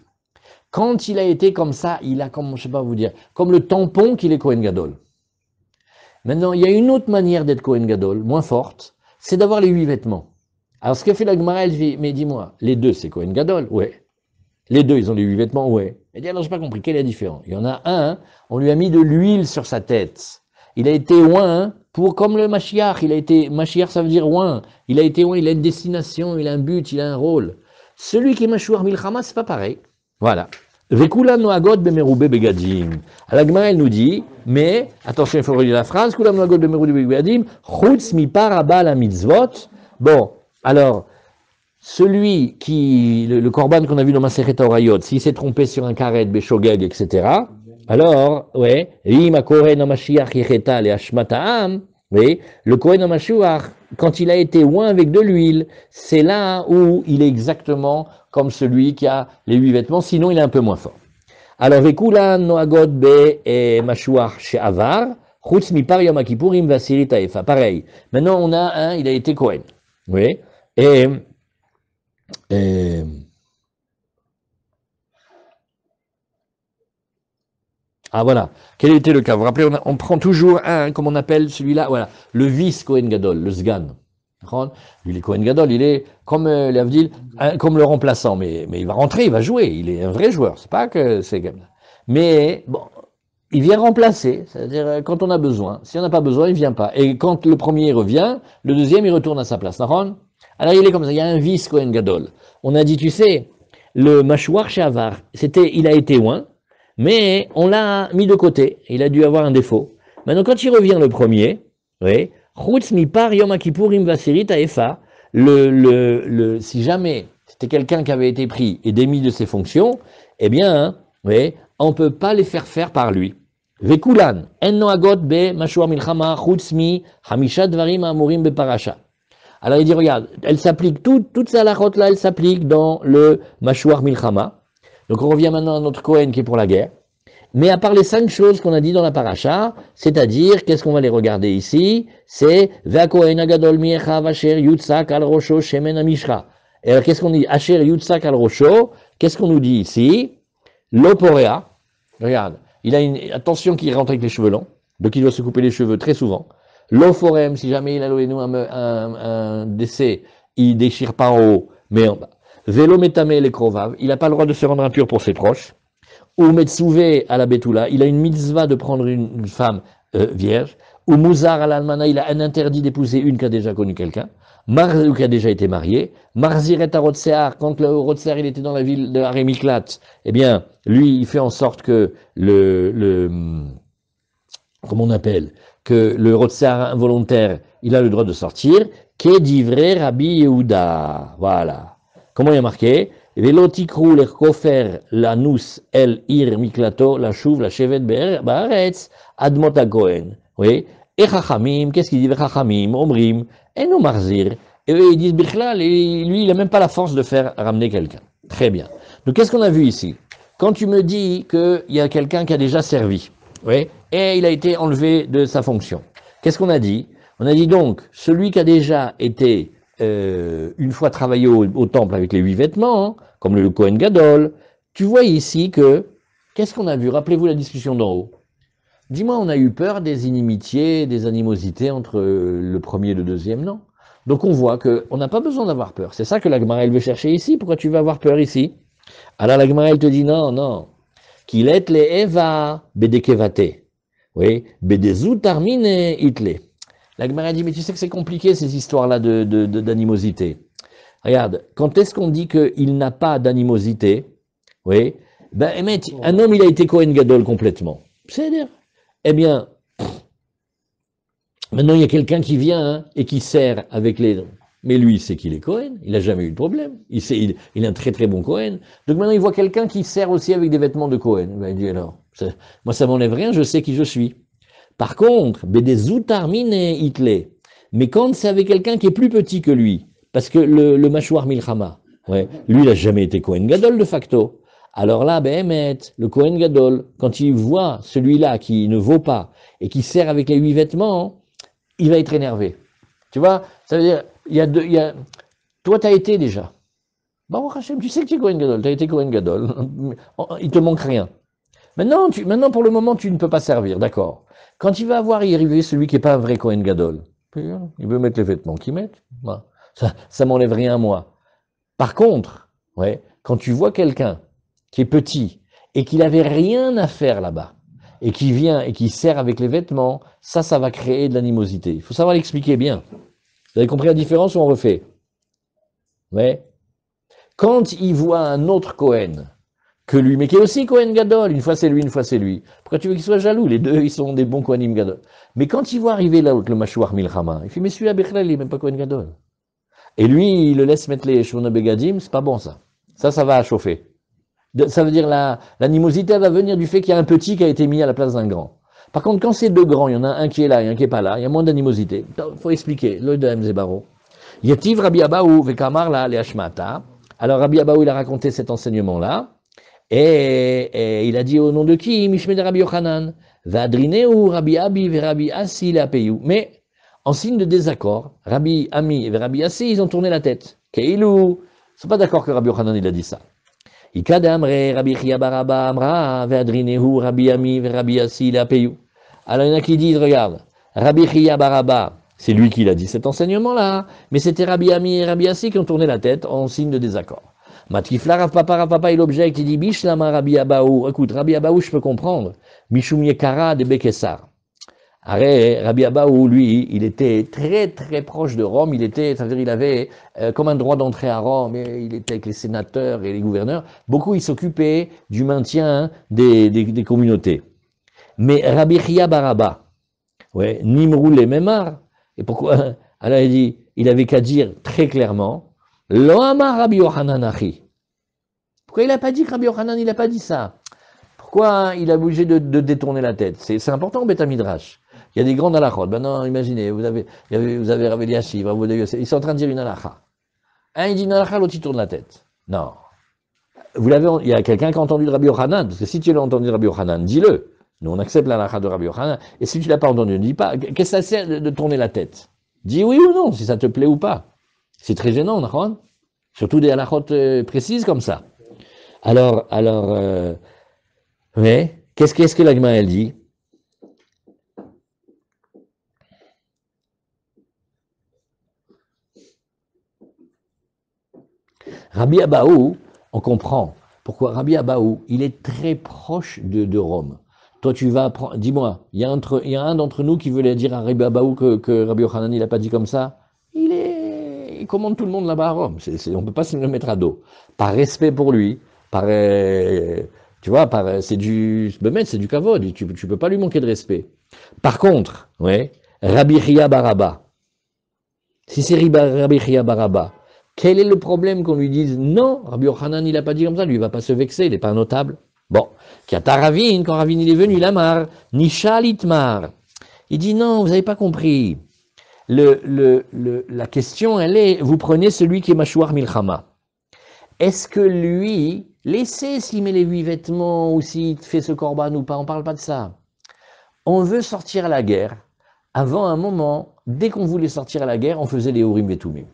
Quand il a été comme ça, il a comme, je sais pas vous dire, comme le tampon qu'il est Kohen Gadol. Maintenant, il y a une autre manière d'être Kohen Gadol, moins forte, c'est d'avoir les 8 vêtements. Alors, ce que fait la Gemara, elle dit, mais dis-moi, les deux, c'est Kohen Gadol? Ouais. Les deux, ils ont les 8 vêtements? Ouais. Elle dit, alors, j'ai pas compris, quelle est la différence? Il y en a un, on lui a mis de l'huile sur sa tête. Il a été oint pour, comme le Mashiach, Mashiach ça veut dire oint. Il a été oint, il a une destination, il a un but, il a un rôle. Celui qui est Mashuach Milchama, c'est pas pareil. Voilà. Vekulam noagot bemerube begadim. La Gemara, elle nous dit, mais, attention, il faut relire la phrase, Kulam noagot bemerube begadim, chutz mi paraba la mitzvot. Bon, alors, celui qui, le korban qu'on a vu dans Masechet Orayot, s'il s'est trompé sur un karet, beshogeg, etc., alors, ouais, le Kohen HaMashiach, quand il a été oint avec de l'huile, c'est là où il est exactement comme celui qui a les 8 vêtements, sinon il est un peu moins fort. Alors, Vekulan noagot be Mashiach she'avar, chutz mipar yom kippurim vasirit haefa. Pareil. Maintenant, on a un, il a été Kohen. Oui. Et ah voilà, quel était le cas? Vous vous rappelez, on prend toujours un, comme on appelle celui-là, voilà, le vice Kohen Gadol, le Sgan. Lui, le Kohen Gadol, il est comme l'Avdil, comme le remplaçant, mais il va rentrer, il va jouer, il est un vrai joueur, c'est pas que c'est comme ça. Mais bon, il vient remplacer, c'est-à-dire quand on a besoin. Si on n'a pas besoin, il vient pas. Et quand le premier revient, le deuxième, il retourne à sa place. Alors il est comme ça, il y a un vice Kohen Gadol. On a dit, tu sais, le Mashouar Shavar, il a été oint, mais on l'a mis de côté, il a dû avoir un défaut. Maintenant, quand il revient le premier, oui, Chutz mi par Yom Kippourim Vasirit Haefa, si jamais c'était quelqu'un qui avait été pris et démis de ses fonctions, eh bien, oui, on ne peut pas les faire par lui. Vekulan, en noagot be Mashua Milchama, Chutz mi Hamisha Dvarim Amurim be Parasha. Alors il dit, regarde, elle s'applique, toutes ces halachot là, elles s'appliquent dans le Mashuach Milchama. Donc on revient maintenant à notre Kohen qui est pour la guerre. Mais à part les 5 choses qu'on a dit dans la paracha, c'est-à-dire, qu'est-ce qu'on va les regarder ici? C'est Vea Kohen Agadol Miecha Vasher Yutzak Al Rosho Shemen Amishra. Et alors qu'est-ce qu'on dit? Asher Yutzak Al Rosho, qu'est-ce qu'on nous dit ici? L'Oporea, regarde, il a attention qu'il rentre avec les cheveux longs, donc il doit se couper les cheveux très souvent. L'Oforem, si jamais il a un décès, il déchire pas en haut, mais en bas. Vélo métamé les krovav, il n'a pas le droit de se rendre impur pour ses proches. Ou metsouvé à la betula, il a une mitzvah de prendre une femme vierge. Ou mouzar à l'almana, il a un interdit d'épouser une qui a déjà connu quelqu'un. Ou qui a déjà été mariée. Marziret à Rotsear, quand le Rotsear il était dans la ville de Harémiklat, eh bien, lui, il fait en sorte que comment on appelle, que le Rotsear involontaire, il a le droit de sortir. Qu'est divré Rabbi Yehuda. Voilà. Comment il y a marqué? Velotikrou l'erkofer l'anus el ir miklato la chouv la chevet baaretz admot Kohen. Oui. Et chachamim, qu'est-ce qu'il dit? Chachamim, omrim, et nous marzir. Et eux, ils disent Bichlal, et lui, il n'a même pas la force de faire ramener quelqu'un. Très bien. Donc, qu'est-ce qu'on a vu ici? Quand tu me dis qu'il y a quelqu'un qui a déjà servi, oui, et il a été enlevé de sa fonction, qu'est-ce qu'on a dit? On a dit donc, celui qui a déjà été une fois travaillé au temple avec les 8 vêtements, hein, comme le Kohen Gadol, tu vois ici que, qu'est-ce qu'on a vu? Rappelez-vous la discussion d'en haut. Dis-moi, on a eu peur des inimitiés, des animosités entre le premier et le deuxième, non? Donc on voit qu'on n'a pas besoin d'avoir peur. C'est ça que la Gemara elle veut chercher ici. Pourquoi tu vas avoir peur ici? Alors la Gemara elle te dit non, non. Qu'il est les Eva bedekevate. Oui, bedezou tarmine itle. La Gemara dit mais tu sais que c'est compliqué ces histoires-là d'animosité. Regarde, quand est-ce qu'on dit qu'il n'a pas d'animosité? Oui, ben un homme il a été Kohen Gadol complètement. C'est-à-dire, eh bien, maintenant il y a quelqu'un qui vient et qui sert avec les... Mais lui, il sait qu'il est Kohen, il n'a jamais eu de problème. Il est un très très bon Kohen. Donc maintenant il voit quelqu'un qui sert aussi avec des vêtements de Kohen. Ben, il dit alors, moi ça m'enlève rien, je sais qui je suis. Par contre, bedezoutarmine itle. Mais quand c'est avec quelqu'un qui est plus petit que lui, parce que le mâchoire milchama, ouais, lui il n'a jamais été Kohen Gadol de facto. Alors là, le Kohen Gadol, quand il voit celui-là qui ne vaut pas et qui sert avec les 8 vêtements, il va être énervé. Tu vois, ça veut dire, toi tu as été déjà. Baruch Hashem, tu sais que tu es Kohen Gadol, tu as été Kohen Gadol, il te manque rien. Maintenant, pour le moment, tu ne peux pas servir, d'accord. Quand il va avoir y arriver celui qui n'est pas un vrai Kohen Gadol, il veut mettre les vêtements qu'il met, ça m'enlève rien à moi. Par contre, ouais, quand tu vois quelqu'un qui est petit et qui n'avait rien à faire là-bas, et qui vient et qui sert avec les vêtements, ça va créer de l'animosité. Il faut savoir l'expliquer bien. Vous avez compris la différence ou on refait? Ouais. Quand il voit un autre Kohen que lui, mais qui est aussi Kohen Gadol, une fois c'est lui, une fois c'est lui. Pourquoi tu veux qu'il soit jaloux? Les deux, ils sont des bons Kohanim Gadol. Mais quand il voit arriver là le Mashouar Milchama, il fait, mais celui-là, Bechlel, il n'est même pas Kohen Gadol. Et lui, il le laisse mettre les Shvona Begadim, c'est pas bon ça. Ça va chauffer. Ça veut dire l'animosité va venir du fait qu'il y a un petit qui a été mis à la place d'un grand. Par contre, quand c'est deux grands, il y en a un qui est là et un qui n'est pas là, il y a moins d'animosité. Il faut expliquer. Le de Mzebaro. Yativ Rabbi Abaou vekamar la le Hashmata. Alors Rabbi Abaou, il a raconté cet enseignement-là. Et il a dit au nom de qui? Mishme de Rabbi Yochanan. Vadrineu Rabbi Abi ve Rabbi Assi la peyou. Mais, en signe de désaccord, Rabbi Ami et Rabbi Assi, ils ont tourné la tête. Keilou. Ils sont pas d'accord que Rabbi Yochanan, il a dit ça. Ikad amre Rabbi Chia Baraba amra ve'adrinehu Rabbi Ami ve'Rabbi Assi la peyou. Alors il y en a qui disent, regarde, Rabbi Chia Baraba, c'est lui qui l'a dit cet enseignement-là, mais c'était Rabbi Ami et Rabbi Assi qui ont tourné la tête en signe de désaccord. Matkifla Rav Papa, il objecte, il dit, Bishlama Rabbi Abaou, écoute, Rabbi Abaou, je peux comprendre, Mishum Yekara de Bekessar. Rabbi Abaou, lui, il était très très proche de Rome, ça veut dire il avait comme un droit d'entrée à Rome, et il était avec les sénateurs et les gouverneurs, beaucoup il s'occupait du maintien des communautés. Mais Rabbi Chia Baraba, ouais, Nimrou les Memar, et pourquoi? Alors il dit, il avait qu'à dire très clairement, Lo Amar Rabbi Yochanan Achi. Pourquoi il n'a pas dit que Rabbi Yochanan, il n'a pas dit ça? Pourquoi il a obligé de détourner la tête? C'est important au Beth Midrash. Il y a des grandes halachot. Maintenant, imaginez, vous avez Rav Eliashiv, ils sont en train de dire une halakha. Un, il dit une halakha, l'autre, il tourne la tête. Non. Il y a quelqu'un qui a entendu de Rabbi Yochanan, parce que si tu l'as entendu de Rabbi Yochanan, dis-le. Nous, on accepte la halakha de Rabbi Yochanan. Et si tu l'as pas entendu, ne dis pas. Qu'est-ce que ça sert de tourner la tête? Dis oui ou non, si ça te plaît ou pas. C'est très gênant, d'accord? Surtout des halachot précises comme ça. Alors, ouais. Qu'est-ce que la Gemara, elle dit? Rabbi Abaou, on comprend pourquoi Rabbi Abaou, il est très proche de Rome. Toi, tu vas apprendre, dis-moi, il y a un d'entre nous qui veut dire à Rabbi Abaou que Rabbi Yochanan, il n'a pas dit comme ça. Il commande tout le monde là-bas à Rome. On ne peut pas se le mettre à dos. Par respect pour lui, tu vois, c'est du kavod, tu peux pas lui manquer de respect. Par contre, ouais, Rabbi Chia Baraba, si c'est Rabbi Chia Baraba, quel est le problème qu'on lui dise non, Rabbi Yochanan il n'a pas dit comme ça, lui il va pas se vexer, il n'est pas un notable. Bon, Kiata Ravin, quand Ravin il est venu, Lamar, Nishal Itmar, il dit non, vous n'avez pas compris. La question elle est, vous prenez celui qui est Mashouar Milchama. Est-ce que lui, laissez s'il met les 8 vêtements ou s'il fait ce korban ou pas, on ne parle pas de ça. On veut sortir à la guerre. Avant un moment, dès qu'on voulait sortir à la guerre, on faisait les Urim et Tumim.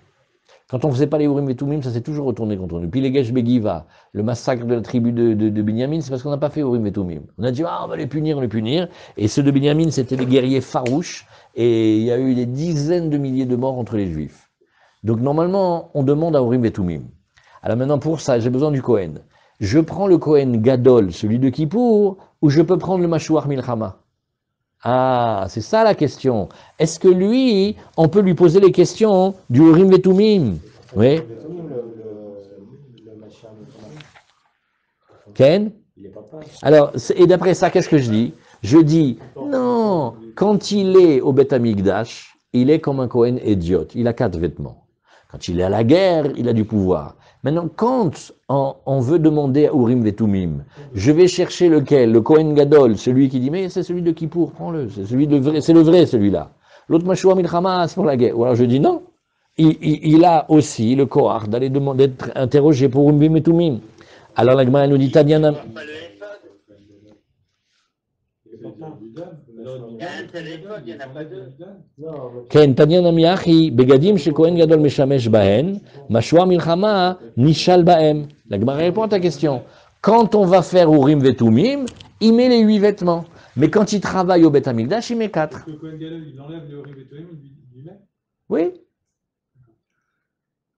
Quand on ne faisait pas les Urim et Tumim, ça s'est toujours retourné contre nous. Puis les Gesh Begiva, le massacre de la tribu de Binyamin, c'est parce qu'on n'a pas fait Urim et Tumim. On a dit, on va les punir. Et ceux de Binyamin, c'était des guerriers farouches. Et il y a eu des dizaines de milliers de morts entre les Juifs. Donc normalement, on demande à Urim et Tumim. Alors maintenant, pour ça, j'ai besoin du Kohen. Je prends le Kohen Gadol, celui de Kippour, ou je peux prendre le Mashouach Milchama? Ah, c'est ça la question. Est-ce que lui, on peut lui poser les questions du Urim et Tumim? Oui. Le machin, Ken? il est papa. Alors, et d'après ça, qu'est-ce que je dis? Je dis, non, quand il est au Beth Amikdash, il est comme un Kohen idiot. Il a 4 vêtements. Quand il est à la guerre, il a du pouvoir. Maintenant, quand on veut demander à Urim et Tumim, je vais chercher lequel? Le Kohen Gadol, celui qui dit, mais c'est celui de Kippour, prends-le, c'est celui de vrai, c'est le vrai celui-là. L'autre Mashua Milchama, c'est pour la guerre. Ou alors je dis non, il a aussi le Kohar d'aller demander, d'être interrogé pour Urim et Tumim. Alors la Gemara nous dit, Tadiana. כן, תניא נמי אחי, בגדים שכהן גדול משמש בהן, משוע מלחמה נשאל בהם. La Gemara répond à ta question. Quand on va faire Urim et Tumim, il met les 8 vêtements. Mais quand il travaille au Beth Amikdash, il met 4. Parce que Kohen Gadol, il enlève les Urim et Tumim, il lui met. Oui.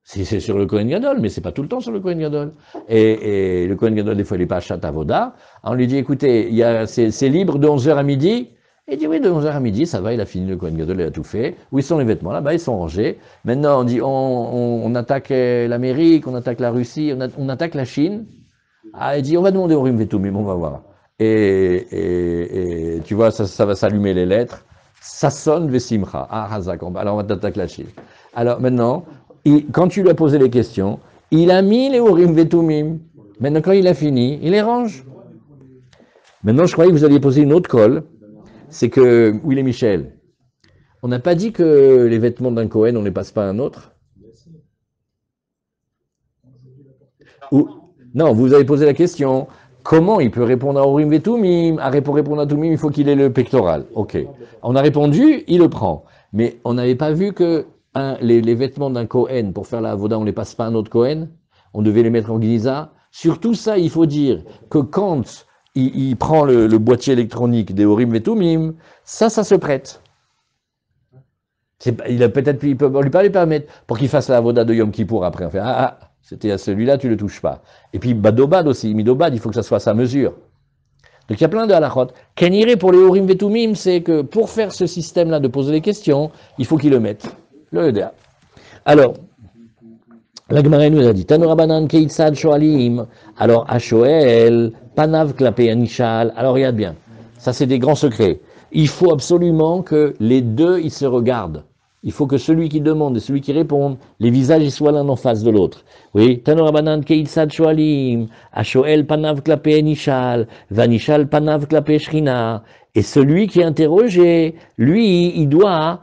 C'est sur le Kohen Gadol, mais c'est pas tout le temps sur le Kohen Gadol. Et le Kohen Gadol, des fois, il n'est pas à Chat Avoda. On lui dit, écoutez, c'est libre de 11h à midi. Il dit, oui, de 11h à midi, ça va, il a fini le Kohen Gadol, il a tout fait. Où sont les vêtements? Là-bas, ils sont rangés. Maintenant, on dit, on attaque l'Amérique, on attaque la Russie, on attaque la Chine. Ah, il dit, on va demander au Urim et Tumim, on va voir. Et tu vois, ça va s'allumer les lettres. Ça sonne Vesimcha. Ah, Hazak, alors on va t'attaquer la Chine. Alors maintenant, quand tu lui as posé les questions, il a mis les Urim et Tumim. Maintenant, quand il a fini, il les range. Maintenant, je croyais que vous alliez poser une autre colle. C'est que, où il est Michel? On n'a pas dit que les vêtements d'un Cohen, on ne les passe pas à un autre? Non, vous avez posé la question. Comment il peut répondre à Urim et Tumim? Pour répondre à Tumim, il faut qu'il ait le pectoral. Ok. On a répondu, il le prend. Mais on n'avait pas vu que les vêtements d'un Cohen, pour faire la avoda, on ne les passe pas à un autre Cohen. On devait les mettre en Gniza. Surtout ça, il faut dire que quand il prend le boîtier électronique des Urim et Tumim, ça se prête. On lui pas lui permettre pour qu'il fasse la avoda de Yom Kippour après. On fait, c'était à celui-là, tu ne le touches pas. Et puis Badobad aussi, Midobad, il faut que ça soit à sa mesure. Donc il y a plein de halachot. Keniré pour les Urim et Tumim, c'est que pour faire ce système-là de poser les questions, il faut qu'il le mette. Le EDA. Alors, la Gemara nous a dit, Tanorabanan Keitzad Shoalim. Alors, Ashoel, Panav Klapé Anishal. Alors, regarde bien. Ça, c'est des grands secrets. Il faut absolument que les deux, ils se regardent. Il faut que celui qui demande et celui qui répond, les visages, ils soient l'un en face de l'autre. Oui, Tanorabanan Keitzad Shoalim. Ashoel, Panav Klapé Anishal. Vanishal, Panav Klapé Shrina. Et celui qui est interrogé, lui, il doit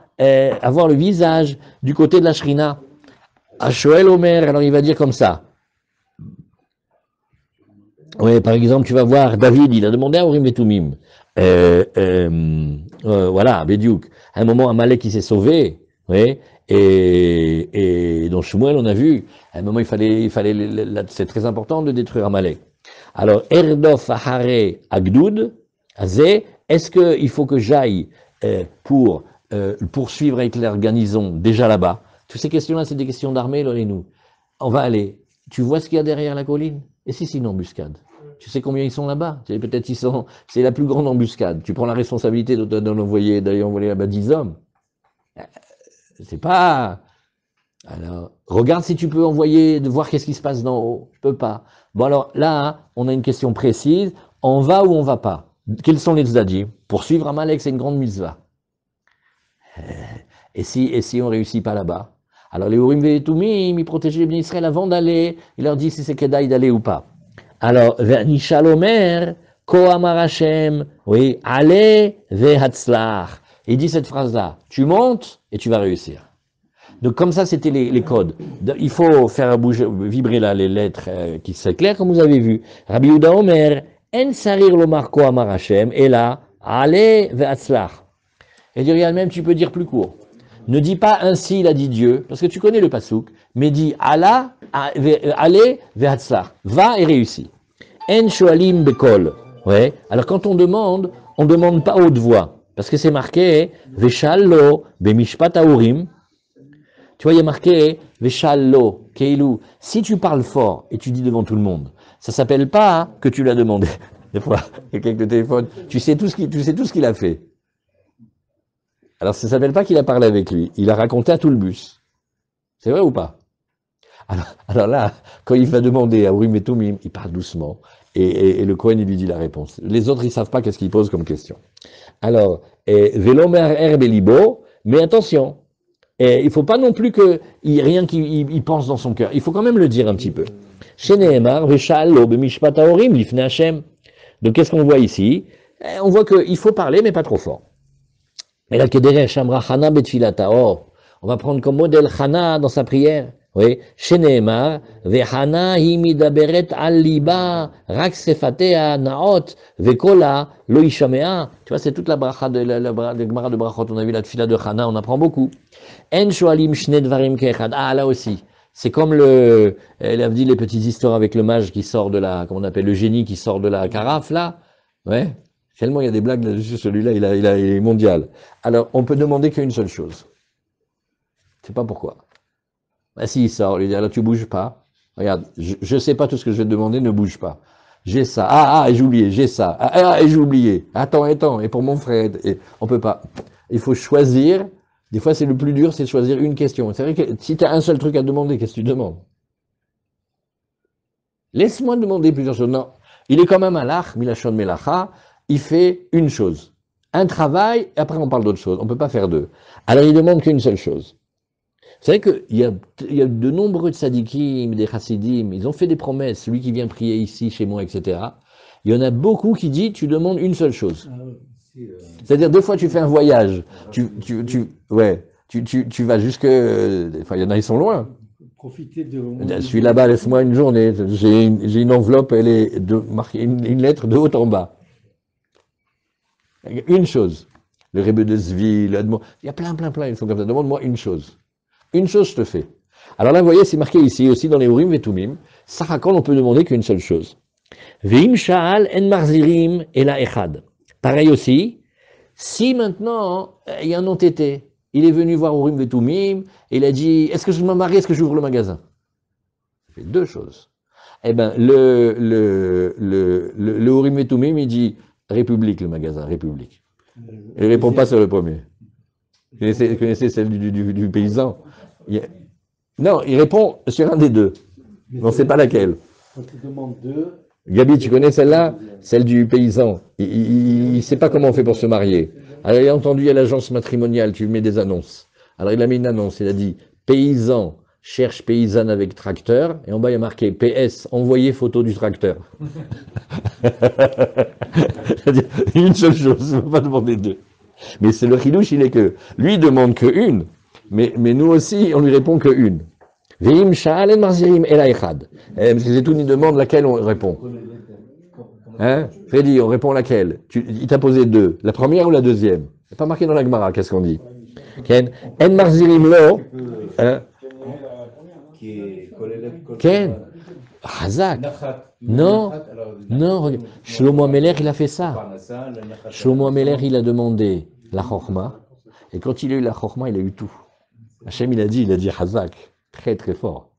avoir le visage du côté de la Shrina. Ashoel Omer, alors il va dire comme ça. Oui, par exemple, tu vas voir David, il a demandé à Urim et Tumim. Voilà, Bédiouk. À un moment, Amalek il s'est sauvé. Oui, et dans Shmuel, on a vu, à un moment, il fallait c'est très important de détruire Amalek. Alors, Erdof Ahare Agdoud, Azé, est-ce qu'il faut que j'aille pour poursuivre avec leur garnison déjà là-bas? Toutes ces questions-là, c'est des questions d'armée, là, et nous. On va aller. Tu vois ce qu'il y a derrière la colline? Et si c'est une embuscade? Tu sais combien ils sont là-bas? Peut-être c'est la plus grande embuscade. Tu prends la responsabilité d'aller envoyer là-bas 10 hommes. C'est pas... Alors, regarde si tu peux envoyer, de voir qu'est-ce qui se passe d'en haut. Je peux pas. Bon alors, là, on a une question précise. On va ou on va pas? Quels sont les tzaddim? Poursuivre Amalek, c'est une grande mitzvah. Et si on réussit pas là-bas? Alors les Urim et Tumim, ils protégeaient les bien Israël avant d'aller, il leur dit si c'est Kedaï d'aller ou pas. Alors, Nishal Omer, Ko Amar Hashem, oui, allez ve'hatzlach. Il dit cette phrase-là, tu montes et tu vas réussir. Donc comme ça, c'était les codes. Il faut faire vibrer là les lettres qui s'éclairent, comme vous avez vu. Rabbi Yehuda Omer, En sarir lomar Ko Amar Hashem, et là, allez ve'hatzlach. Et dit, regarde, même tu peux dire plus court. Ne dis pas ainsi, il a dit Dieu, parce que tu connais le pasouk, mais dis Allah, allez, ve'hatzlach, va et réussis. En shoalim bekol. Ouais. Alors quand on demande pas haute voix, parce que c'est marqué, ve'shallo bemishpat ha'urim. Tu vois, il y a marqué Veshallo, Keilu. Si tu parles fort et tu dis devant tout le monde, ça s'appelle pas que tu l'as demandé. Des fois, quelqu'un te téléphone, tu sais tout ce qu'il a fait. Alors ça s'appelle pas qu'il a parlé avec lui, il a raconté à tout le bus. C'est vrai ou pas? Alors là, quand il va demander à Urim et Tumim, il parle doucement, et le Kohen il lui dit la réponse. Les autres ils savent pas qu'est-ce qu'il pose comme question. Alors, Velomer Herbelibo, mais attention, il ne faut pas non plus que rien qu'il pense dans son cœur. Il faut quand même le dire un petit peu. Donc qu'est-ce qu'on voit ici? On voit qu'il faut parler, mais pas trop fort. Mais là, on va prendre comme modèle Chana dans sa prière. Oui, Sheneemar, Vehana hi midaberet al liba, rak sefatea naot, vekola lo ishamea. Tu vois, c'est toute la bracha de la Gemara de brachot. On a vu la tfila de Chana, on apprend beaucoup. En shoalim shne dvarim keechad. Ah, là aussi. C'est comme elle a dit les petites histoires avec le mage qui sort de la, comment on appelle, le génie qui sort de la carafe, là. Ouais. Tellement il y a des blagues là-dessus, celui-là, il est mondial. Alors, on peut demander qu'une seule chose. Je sais pas pourquoi. Bah, si, il sort, il dit, alors tu bouges pas. Regarde, je sais pas tout ce que je vais te demander, ne bouge pas. J'ai ça. Ah, j'ai oublié, j'ai ça. Ah, et j'ai oublié. Attends, et pour mon frère, et on peut pas. Il faut choisir. Des fois, c'est le plus dur, c'est de choisir une question. C'est vrai que si tu as un seul truc à demander, qu'est-ce que tu demandes? Laisse-moi demander plusieurs choses. Non. Il est comme un malach, milachon melacha, il fait une chose. Un travail, et après on parle d'autre chose. On ne peut pas faire deux. Alors il demande qu'une seule chose. Vous savez qu'il y a de nombreux tzadikim, des chassidim, ils ont fait des promesses, celui qui vient prier ici, chez moi, etc. Il y en a beaucoup qui disent, tu demandes une seule chose. C'est-à-dire, des fois, tu fais un voyage, tu vas jusque, enfin, il y en a, ils sont loin. Profiter de... Je suis là-bas, laisse-moi une journée, j'ai une enveloppe, elle est marquée une lettre de haut en bas. Une chose. Le Rebbe de Zvi, il y a plein, ils sont comme ça. Demande-moi une chose. Une chose, je te fais. Alors là, vous voyez, c'est marqué ici, aussi dans les Urim et Tumim. Sarakol, on peut demander qu'une seule chose. Veim sha'al en marzirim ela echad. Pareil aussi, si maintenant, il y a un entêté, il est venu voir Urim et Tumim, et il a dit, est-ce que je me marie, est-ce que j'ouvre le magasin? Il fait deux choses. Eh bien, le Urim et Tumim, il dit, République, le magasin, République. Il ne répond pas sur le premier. Vous connaissez celle du paysan? Non, il répond sur un des deux. Mais on ne sait pas laquelle. Quand tu demandes deux... Gabi, tu connais celle-là? Celle du paysan. Il ne sait pas comment on fait pour se marier. Alors il a entendu à l'agence matrimoniale, tu mets des annonces. Alors il a mis une annonce, il a dit, paysan cherche paysanne avec tracteur, et en bas il y a marqué PS, envoyez photo du tracteur. C'est-à-dire, une seule chose, il ne faut pas demander deux. Mais c'est le chidouche, il est que, lui il demande qu'une, mais nous aussi, on lui répond qu'une. Veim sha'alen marzirim ela echad. Parce que c'est tout, il demande laquelle on répond. Hein? Freddy, on répond laquelle? Il t'a posé deux. La première ou la deuxième? C'est pas marqué dans la Gemara, qu'est-ce qu'on dit? Ken? En marzirim lo. Hein? Ken? Hazak. Non, regarde. Shlomo Ameler, il a fait ça. Shlomo Ameler, il a demandé la chorma. Et quand il a eu la chorma, il a eu tout. Hachem, il a dit Hazak. Très, très fort.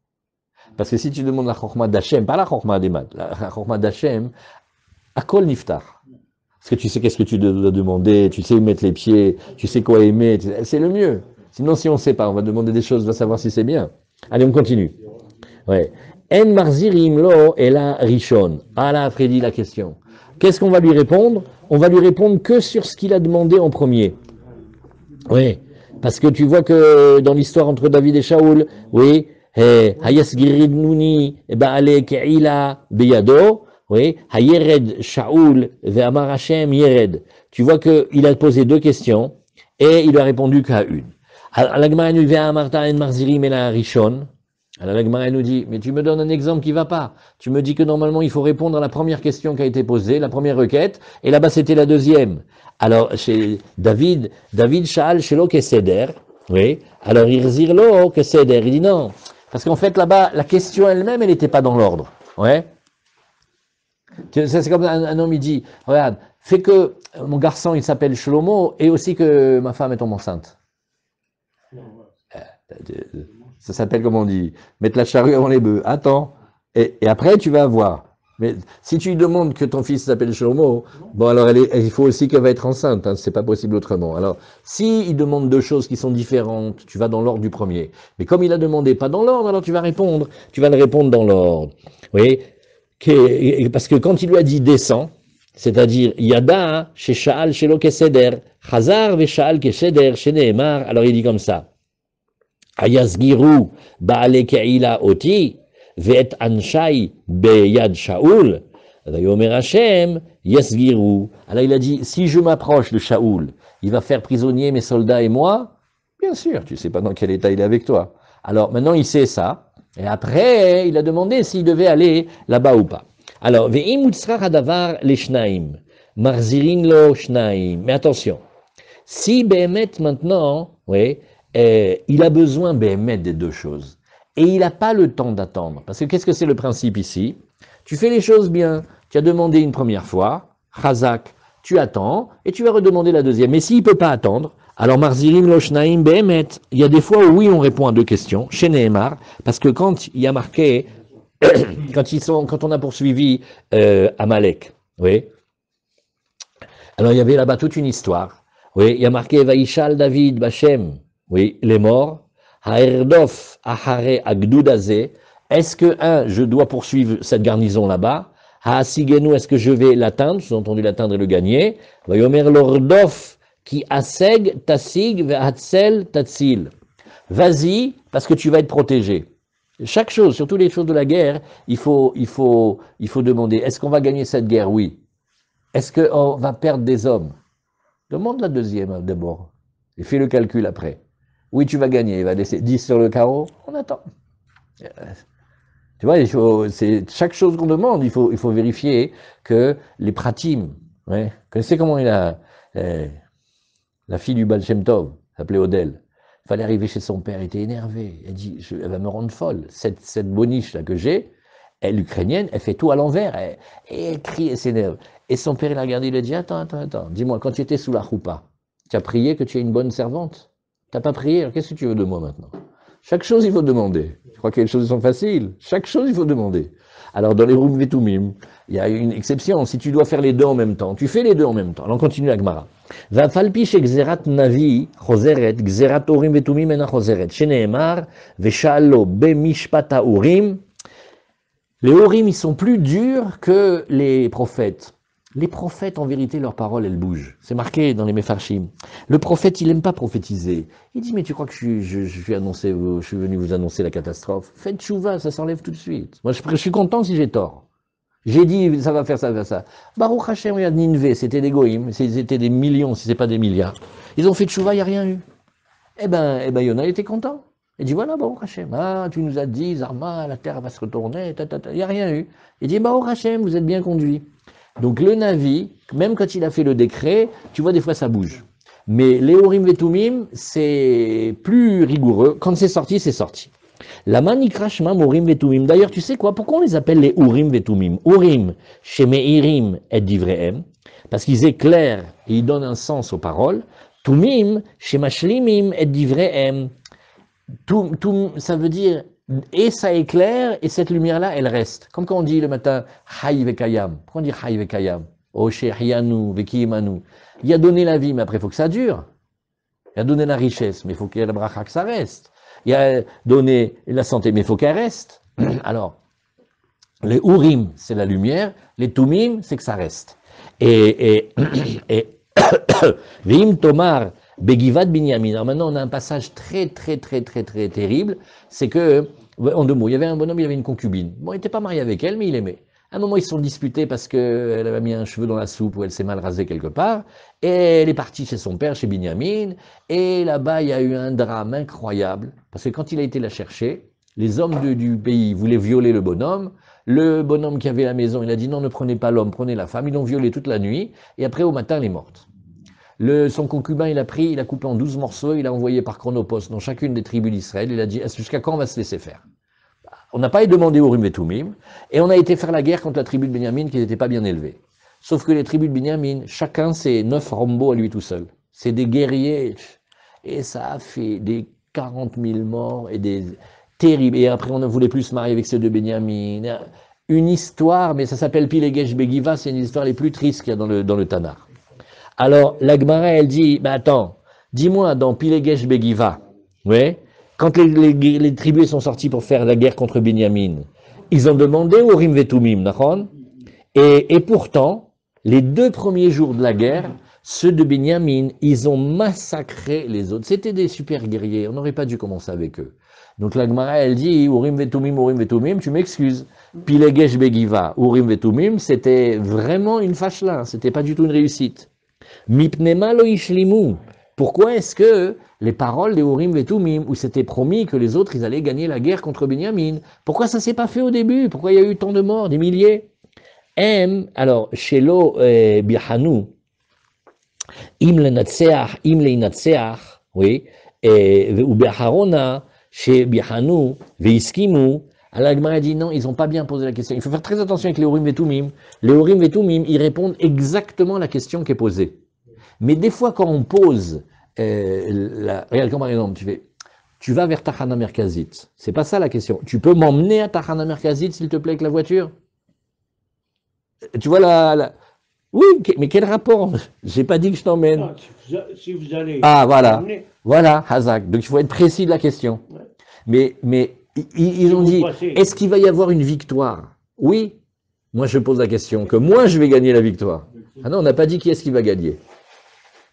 Parce que si tu demandes la chorma d'Hachem, pas la chorma des maths, la chorma d'Hachem, à kol niftar. Parce que tu sais qu'est-ce que tu dois demander, tu sais où mettre les pieds, tu sais quoi aimer, c'est le mieux. Sinon, si on ne sait pas, on va demander des choses, on va savoir si c'est bien. Allez, on continue. Ouais. En marzirim lo ela rishon. Ah là, Freddy, la question. Qu'est-ce qu'on va lui répondre? On va lui répondre que sur ce qu'il a demandé en premier. Oui. Parce que tu vois que dans l'histoire entre David et Shaoul, oui, Hayas giridnuni ba'ale ke'ila beyado, oui, Hayered Shaoul ve'amar Hashem yered. Tu vois qu'il a posé deux questions et il a répondu qu'à une. Alors la Gemara nous dit Amarta en marzirim ela rishon. Alors la Gemara nous dit, mais tu me donnes un exemple qui va pas. Tu me dis que normalement il faut répondre à la première question qui a été posée, la première requête, et là-bas c'était la deuxième. Alors chez David Sha'al shelo keseder, oui. Alors Irzir lo keseder, il dit non, parce qu'en fait là-bas la question elle-même elle n'était pas dans l'ordre, ouais. C'est comme un homme il dit, regarde, fais que mon garçon il s'appelle Shlomo et aussi que ma femme est tombe enceinte. Ça s'appelle, comme on dit, mettre la charrue avant les bœufs. Attends. Et après, tu vas voir. Mais si tu lui demandes que ton fils s'appelle Shlomo, bon, alors il faut aussi qu'elle va être enceinte. Hein, c'est pas possible autrement. Alors, si il demande deux choses qui sont différentes, tu vas dans l'ordre du premier. Mais comme il a demandé pas dans l'ordre, alors tu vas répondre. Tu vas le répondre dans l'ordre. Oui. Parce que quand il lui a dit descend, c'est-à-dire Yada, chez Sha'al, chez Lokeseder, Chazar, ve Sha'al, Kesheder, chez Nehemar, alors il dit comme ça. Ayasgiru, Baale Keila Oti, Ve'et Anshai, Beyad Shaul, Vayomer Hashem, Yasgiru. Alors il a dit, si je m'approche de Shaul, il va faire prisonnier mes soldats et moi. Bien sûr, tu sais pas dans quel état il est avec toi. Alors maintenant il sait ça, et après il a demandé s'il devait aller là-bas ou pas. Alors, Ve'im utzrach hadavar leshnaim, marzirin lo shnaim. Mais attention, si Behemet maintenant, oui, il a besoin Behemet des deux choses, et il n'a pas le temps d'attendre, parce que qu'est-ce que c'est le principe ici? Tu fais les choses bien, tu as demandé une première fois, Chazak, tu attends, et tu vas redemander la deuxième. Mais s'il ne peut pas attendre, alors marzirin lo shnaim Behemet, il y a des fois où oui, on répond à deux questions, chez Nehemar, parce que quand il y a marqué, quand on a poursuivi Amalek, oui. Alors il y avait là-bas toute une histoire. Oui, il y a marqué Vaishal David Bachem, oui, les morts. Haerdof Ahare Agdudaze. Est-ce que je dois poursuivre cette garnison là-bas? Haasigenu, est-ce que je vais l'atteindre? Sous-entendu l'atteindre et le gagner. Vayomer Lordof qui aseg tasig ve'atzel tatsil. Vas-y, parce que tu vas être protégé. Chaque chose, surtout les choses de la guerre, il faut demander, est-ce qu'on va gagner cette guerre? Oui. Est-ce qu'on va perdre des hommes? Demande la deuxième d'abord. Et fais le calcul après. Oui, tu vas gagner. Il va laisser 10 sur le carreau. On attend. Tu vois, c'est chaque chose qu'on demande, il faut vérifier que les pratim, ouais, vous connaissez comment il a, la fille du Baal Shem Tov, s'appelait Odel. Il fallait arriver chez son père, il était énervé. Elle dit, elle va me rendre folle. Cette boniche là que j'ai, elle ukrainienne, elle fait tout à l'envers. Elle crie, elle s'énerve. Et son père, il a regardé, il a dit, attends, dis-moi, quand tu étais sous la choupa, tu as prié que tu es une bonne servante? Tu n'as pas prié, alors qu'est-ce que tu veux de moi maintenant? Chaque chose, il faut demander. Je crois que les choses sont faciles. Chaque chose, il faut demander. Alors, dans les Rum Vetumim, il y a une exception. Si tu dois faire les deux en même temps, tu fais les deux en même temps. Alors, on continue la Gemara. Vafalpi shegzerat navi chozeret, gzerat orim vetumim ena chozeret. Sheneemar, veshalo bemishpata urim. Les Urim, ils sont plus durs que les prophètes. Les prophètes, en vérité, leurs paroles, elles bougent. C'est marqué dans les Mefarshim. Le prophète, il n'aime pas prophétiser. Il dit, mais tu crois que je suis venu vous annoncer la catastrophe? Faites tchouva, ça s'enlève tout de suite. Moi, je suis content si j'ai tort. J'ai dit, ça va faire ça, ça va faire ça. Baruch Hashem, regarde Ninvé, c'était des goïms, c'était des millions, si ce n'est pas des milliards. Ils ont fait tchouva, il n'y a rien eu. Eh ben, Yona était content. Il dit, voilà, Baruch Hashem, tu nous as dit, Zarma, la terre va se retourner, il n'y a rien eu. Il dit, Baruch Hashem, vous êtes bien conduit. Donc le Navi, même quand il a fait le décret, tu vois, des fois ça bouge. Mais les Urim Vetumim, c'est plus rigoureux. Quand c'est sorti, c'est sorti. La manikrashmam Urim Vetumim. D'ailleurs, tu sais quoi? Pourquoi on les appelle les Urim Vetumim? Urim, chez Meirim et Divrehem, parce qu'ils éclairent et ils donnent un sens aux paroles. Tumim, chez Mashlimim et Divrehem. Tout, ça veut dire, et ça éclaire, et cette lumière-là, elle reste. Comme quand on dit le matin, Hay vekayam. Pourquoi on dit Hay vekayam? Oshe Hyanu, Vekimanu. Il a donné la vie, mais après, il faut que ça dure. Il a donné la richesse, mais il faut qu'il y ait la bracha, que ça reste. Il a donné la santé, mais il faut qu'elle reste. Alors, les Urim, c'est la lumière, les Tumim, c'est que ça reste. Et Vim Tomar, Begivat Binyamin. Alors maintenant, on a un passage très terrible. C'est que, en deux mots, il y avait un bonhomme, il avait une concubine. Bon, il n'était pas marié avec elle, mais il aimait. À un moment, ils se sont disputés parce qu'elle avait mis un cheveu dans la soupe ou elle s'est mal rasée quelque part. Et elle est partie chez son père, chez Binyamin. Et là-bas, il y a eu un drame incroyable. Parce que quand il a été la chercher, les hommes du pays voulaient violer le bonhomme. Le bonhomme qui avait la maison, il a dit non, ne prenez pas l'homme, prenez la femme. Ils l'ont violée toute la nuit. Et après, au matin, elle est morte. Son concubin, il a coupé en 12 morceaux, il a envoyé par chronopost dans chacune des tribus d'Israël, il a dit, jusqu'à quand on va se laisser faire? On n'a pas demandé au Urim et Tumim, et on a été faire la guerre contre la tribu de Benyamin qui n'était pas bien élevée. Sauf que les tribus de Benyamin, chacun c'est 9 Rambo à lui tout seul. C'est des guerriers, et ça a fait des 40 000 morts et des terribles. Et après, on ne voulait plus se marier avec ceux de Benjamin. Une histoire, mais ça s'appelle Pilegesh Begiva, c'est une histoire les plus tristes qu'il y a dans le Tanakh. Alors, la Gemara, elle dit, attends, dis-moi, dans Pilegesh Begiva, ouais, quand les tribus sont sortis pour faire la guerre contre Benjamin, ils ont demandé au Urim Vetumim, d'accord? Et pourtant, les 2 premiers jours de la guerre, ceux de Benjamin, ils ont massacré les autres. C'était des super guerriers, on n'aurait pas dû commencer avec eux. Donc la Gemara, elle dit, Urim Vetumim, tu m'excuses. Pilegesh Begiva, Urim Vetumim, c'était vraiment une fâche-là, c'était pas du tout une réussite. Mipnema lo ishlimu. Pourquoi est-ce que les paroles des Urim Vetumim, où c'était promis que les autres, ils allaient gagner la guerre contre Benjamin, pourquoi ça s'est pas fait au début? Pourquoi il y a eu tant de morts, des milliers? Alors, Shelo Bihanu, Im leinatseach, oui, ou Beharona, chez Bihanu, Veiskimu. Alors, la Gemara dit non, ils n'ont pas bien posé la question. Il faut faire très attention avec les Urim Vetumim. Les Urim Vetumim, ils répondent exactement à la question qui est posée. Mais des fois, quand on pose, regarde comme par exemple, tu vas vers Tachana Merkazit. C'est pas ça la question. Tu peux m'emmener à Tachana Merkazit, s'il te plaît, avec la voiture? Tu vois Oui, mais quel rapport? J'ai pas dit que je t'emmène. Si vous allez... Ah, voilà, Hazak. Donc il faut être précis de la question. Ouais. Mais ils ont dit, est-ce qu'il va y avoir une victoire? Oui. Moi, je pose la question, que moi, je vais gagner la victoire. Ah non, on n'a pas dit qui est-ce qui va gagner.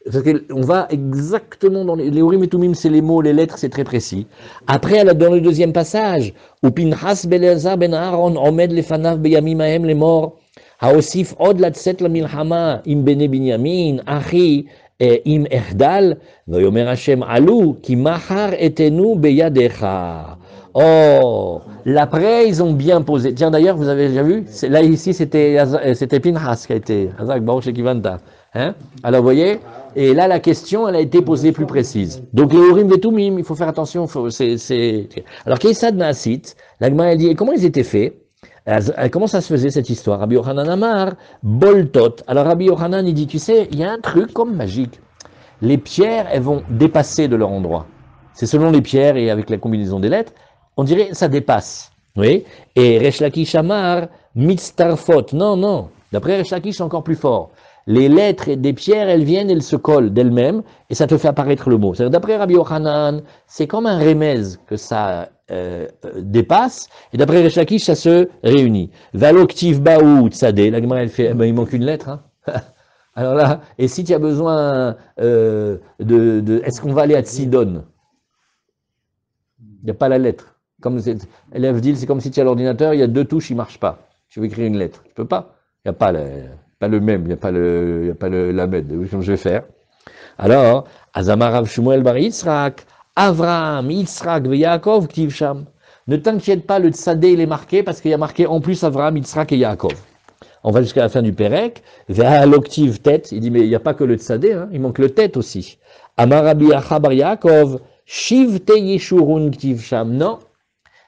Parce qu'on va exactement dans les Urim et Tumim, c'est les mots, les lettres, c'est très précis. Après, dans le deuxième passage, où Pinchas Beleazar ben Aaron omed lefanav beyamim hahem les morts, haosif od latset la milchama im bene binyamin, achi im erdal, vayomer Hashem alu, ki mahar etenu beyadecha. Oh, l'après, ils ont bien posé. Tiens, d'ailleurs, vous avez déjà vu, là, ici, c'était Pinchas qui a été, Hazak Baruch Ekivanta. Hein? Alors, vous voyez, et là, la question, elle a été posée plus précise. Donc, les Urim Vetumim, il faut faire attention. Alors, Keisad Naasit, la Gemara, elle dit, et comment ils étaient faits? Comment ça se faisait, cette histoire? Rabbi Yochanan Amar, Boltot. Alors, Rabbi Yochanan, il dit, tu sais, il y a un truc comme magique. Les pierres, elles vont dépasser de leur endroit. C'est selon les pierres et avec la combinaison des lettres, on dirait, ça dépasse. Oui? Et Resh Lakish Amar, Mitztarfot. Non. D'après Resh Lakish, c'est encore plus fort. Les lettres et des pierres, elles viennent, elles se collent d'elles-mêmes, et ça te fait apparaître le mot. C'est-à-dire, d'après Rabbi Yochanan, c'est comme un remez que ça dépasse, et d'après Resh Lakish, ça se réunit. Valoktiv Baou Tzadé, la Gemara, elle fait, il manque une lettre, hein. Alors là, et si tu as besoin est-ce qu'on va aller à Tsidon? Il n'y a pas la lettre. Comme l'élève dit, c'est comme si tu as l'ordinateur, il y a 2 touches, il ne marche pas. Tu veux écrire une lettre, tu ne peux pas. Il n'y a pas le même, il n'y a pas le lamed. Comment je vais faire? Alors, Azamar Rav Shmuel bar Yitzhak, Avraham, Yitzhak, Yaakov, Ktiv Sham. Ne t'inquiète pas, le tzadé, il est marqué parce qu'il y a marqué en plus Avraham, Yitzhak et Yaakov. On va jusqu'à la fin du Pérec, Ve'aloktiv tête. Il dit, mais il n'y a pas que le tzadé, hein, il manque le tête aussi. Amar Rabbi Acha bar Yaakov, Shivte Yeshurun Ktiv Sham. Non,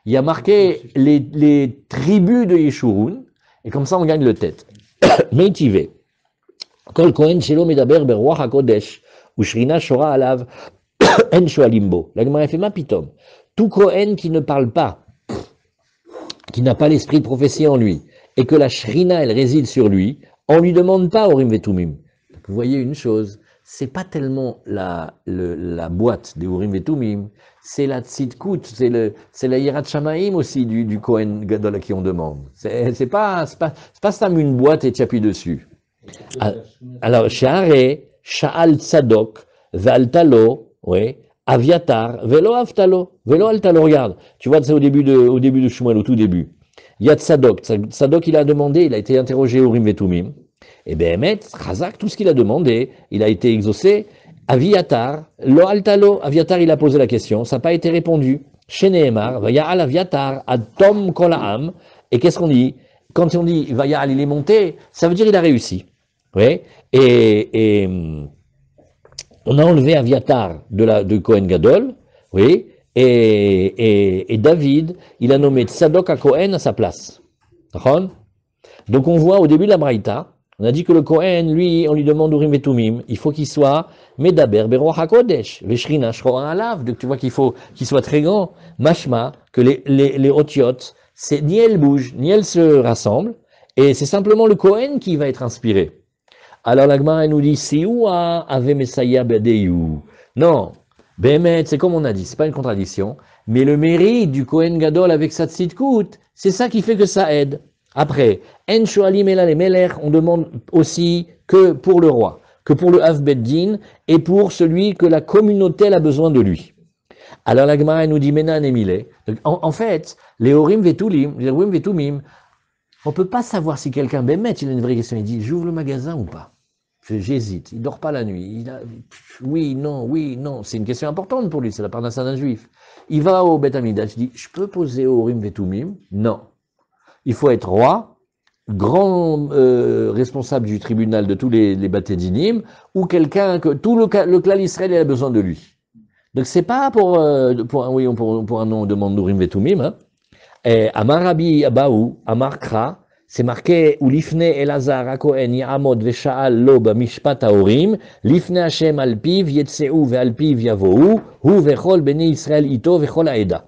il y a marqué les tribus de Yeshurun, et comme ça on gagne le tête. Meitivé. Kol Kohen Shelo Medaber Beruach HaKodesh, Ushrina Shora Alav, En Shoalimbo. La Gemara fait ma pitom. Tout Kohen qui ne parle pas, qui n'a pas l'esprit de prophétie en lui, et que la Shrina, elle réside sur lui, on lui demande pas Urim Vetumim. Vous voyez une chose, c'est pas tellement la boîte des Urim Vetumim, c'est la Tzidkut, c'est la Yirat Shamaim aussi du Kohen Gadol à qui on demande. C'est pas Stam une boîte et tu appuies dessus. Alors, Sha'are, Sha'al Tzadok, Ve'altalo, oui, Aviatar, Velo Avtalo, Velo Altalo, regarde, tu vois, c'est au début de Shmuel, au tout début. Il y a Tzadok, Tzadok il a demandé, il a été interrogé au Urim Vetumim, et bien, Chazak, tout ce qu'il a demandé, il a été exaucé. Aviatar, Lo Altalo, Aviatar il a posé la question, ça n'a pas été répondu. Chez Nehemar, Vaya'al Aviatar, Adom Kolaam, et qu'est-ce qu'on dit? Quand on dit Vaya'al il est monté, ça veut dire il a réussi. Oui, et on a enlevé Aviatar de Kohen Gadol, oui, et David, il a nommé Tzadok à Kohen à sa place. Donc on voit au début de la Braïta, On a dit que le Kohen, lui, on lui demande Urim Vetumim, il faut qu'il soit Medaber Beroach HaKodesh, Veshrina Shroa Alav, donc tu vois qu'il faut qu'il soit très grand. Mashma, que les Otiot, c'est ni elles bougent, ni elles se rassemblent, et c'est simplement le Kohen qui va être inspiré. Alors la Gemara nous dit, Siua Ave Messiah Bedeyu. Non, Behemet, c'est comme on a dit, c'est pas une contradiction, mais le mérite du Kohen Gadol avec sa tzidkout, c'est ça qui fait que ça aide. Après, En Shoalim Elal et Melech, on demande aussi que pour le roi, que pour le Hav Beddin, et pour celui que la communauté a besoin de lui. Alors la Gemara nous dit, Menan et Milé. En fait, les Urim Vetulim, les Urim Vetumim, on ne peut pas savoir si quelqu'un, Bémet, il a une vraie question, il dit, j'ouvre le magasin ou pas? J'hésite, il dort pas la nuit, oui, non, c'est une question importante pour lui, c'est la part d'un juif. Il va au Beth Amidash, il dit, je peux poser au Urim Vetumim? Non. Il faut être roi, grand responsable du tribunal de tous les Batédinim, ou quelqu'un que tout le clan Israël a besoin de lui. Donc c'est pas pour un nom, on demande Urim Vetumim, hein. Amar Rabbi Abaou, Amar Kra, c'est marqué ou l'ifne Elazar HaKohen Ya'amod ve'sha'al lo b'mishpat ha'orim, l'ifne Hashem al piv yetzeu ve'al piv yavohu, hu ve'chol b'nei Israël ito ve'chol ha'eda.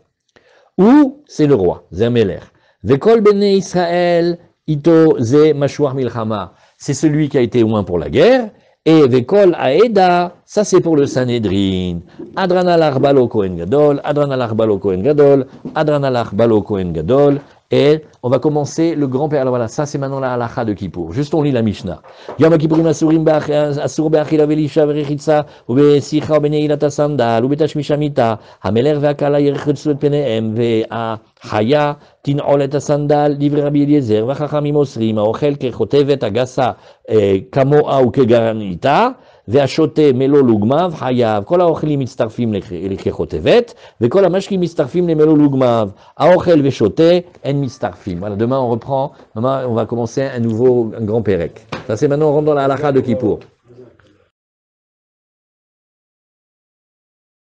Ou c'est le roi, Zermeler. Ve'kol b'nei Israël ito ze mashuach milchama. C'est celui qui a été oint pour la guerre. Et Ve'kol ha'eda, ça c'est pour le Sanhedrin. Adranalach balo Kohen Gadol, Adranalach balo Kohen Gadol, Adranalach balo Kohen Gadol. Et on va commencer le grand père. Alors voilà, ça c'est maintenant la halacha de Kippour. Juste on lit la Mishnah. Yom Kippourim asur be'achila ve'lisha ve'rechitza u'be'sicha u'beneilat ha'sandal u'betashmish hamita hameler ve'akala yerechitzu et penehem ve'ahaya tin'ol et ha'sandal divrei Rabbi Eliezer ve'chachamim osrim ha'ochel kechotevet agasa kamoa u'kegaranita והשותה מלוא לוגמיו חייב, כל האוכלים מצטרפים לכחוטבת, וכל המשקים מצטרפים למלוא לוגמיו. האוכל ושותה, אין מצטרפים. Voilà, demain on reprend, demain on va commencer un grand pérec. Ça c'est maintenant on rentre dans la halakha de Kippour.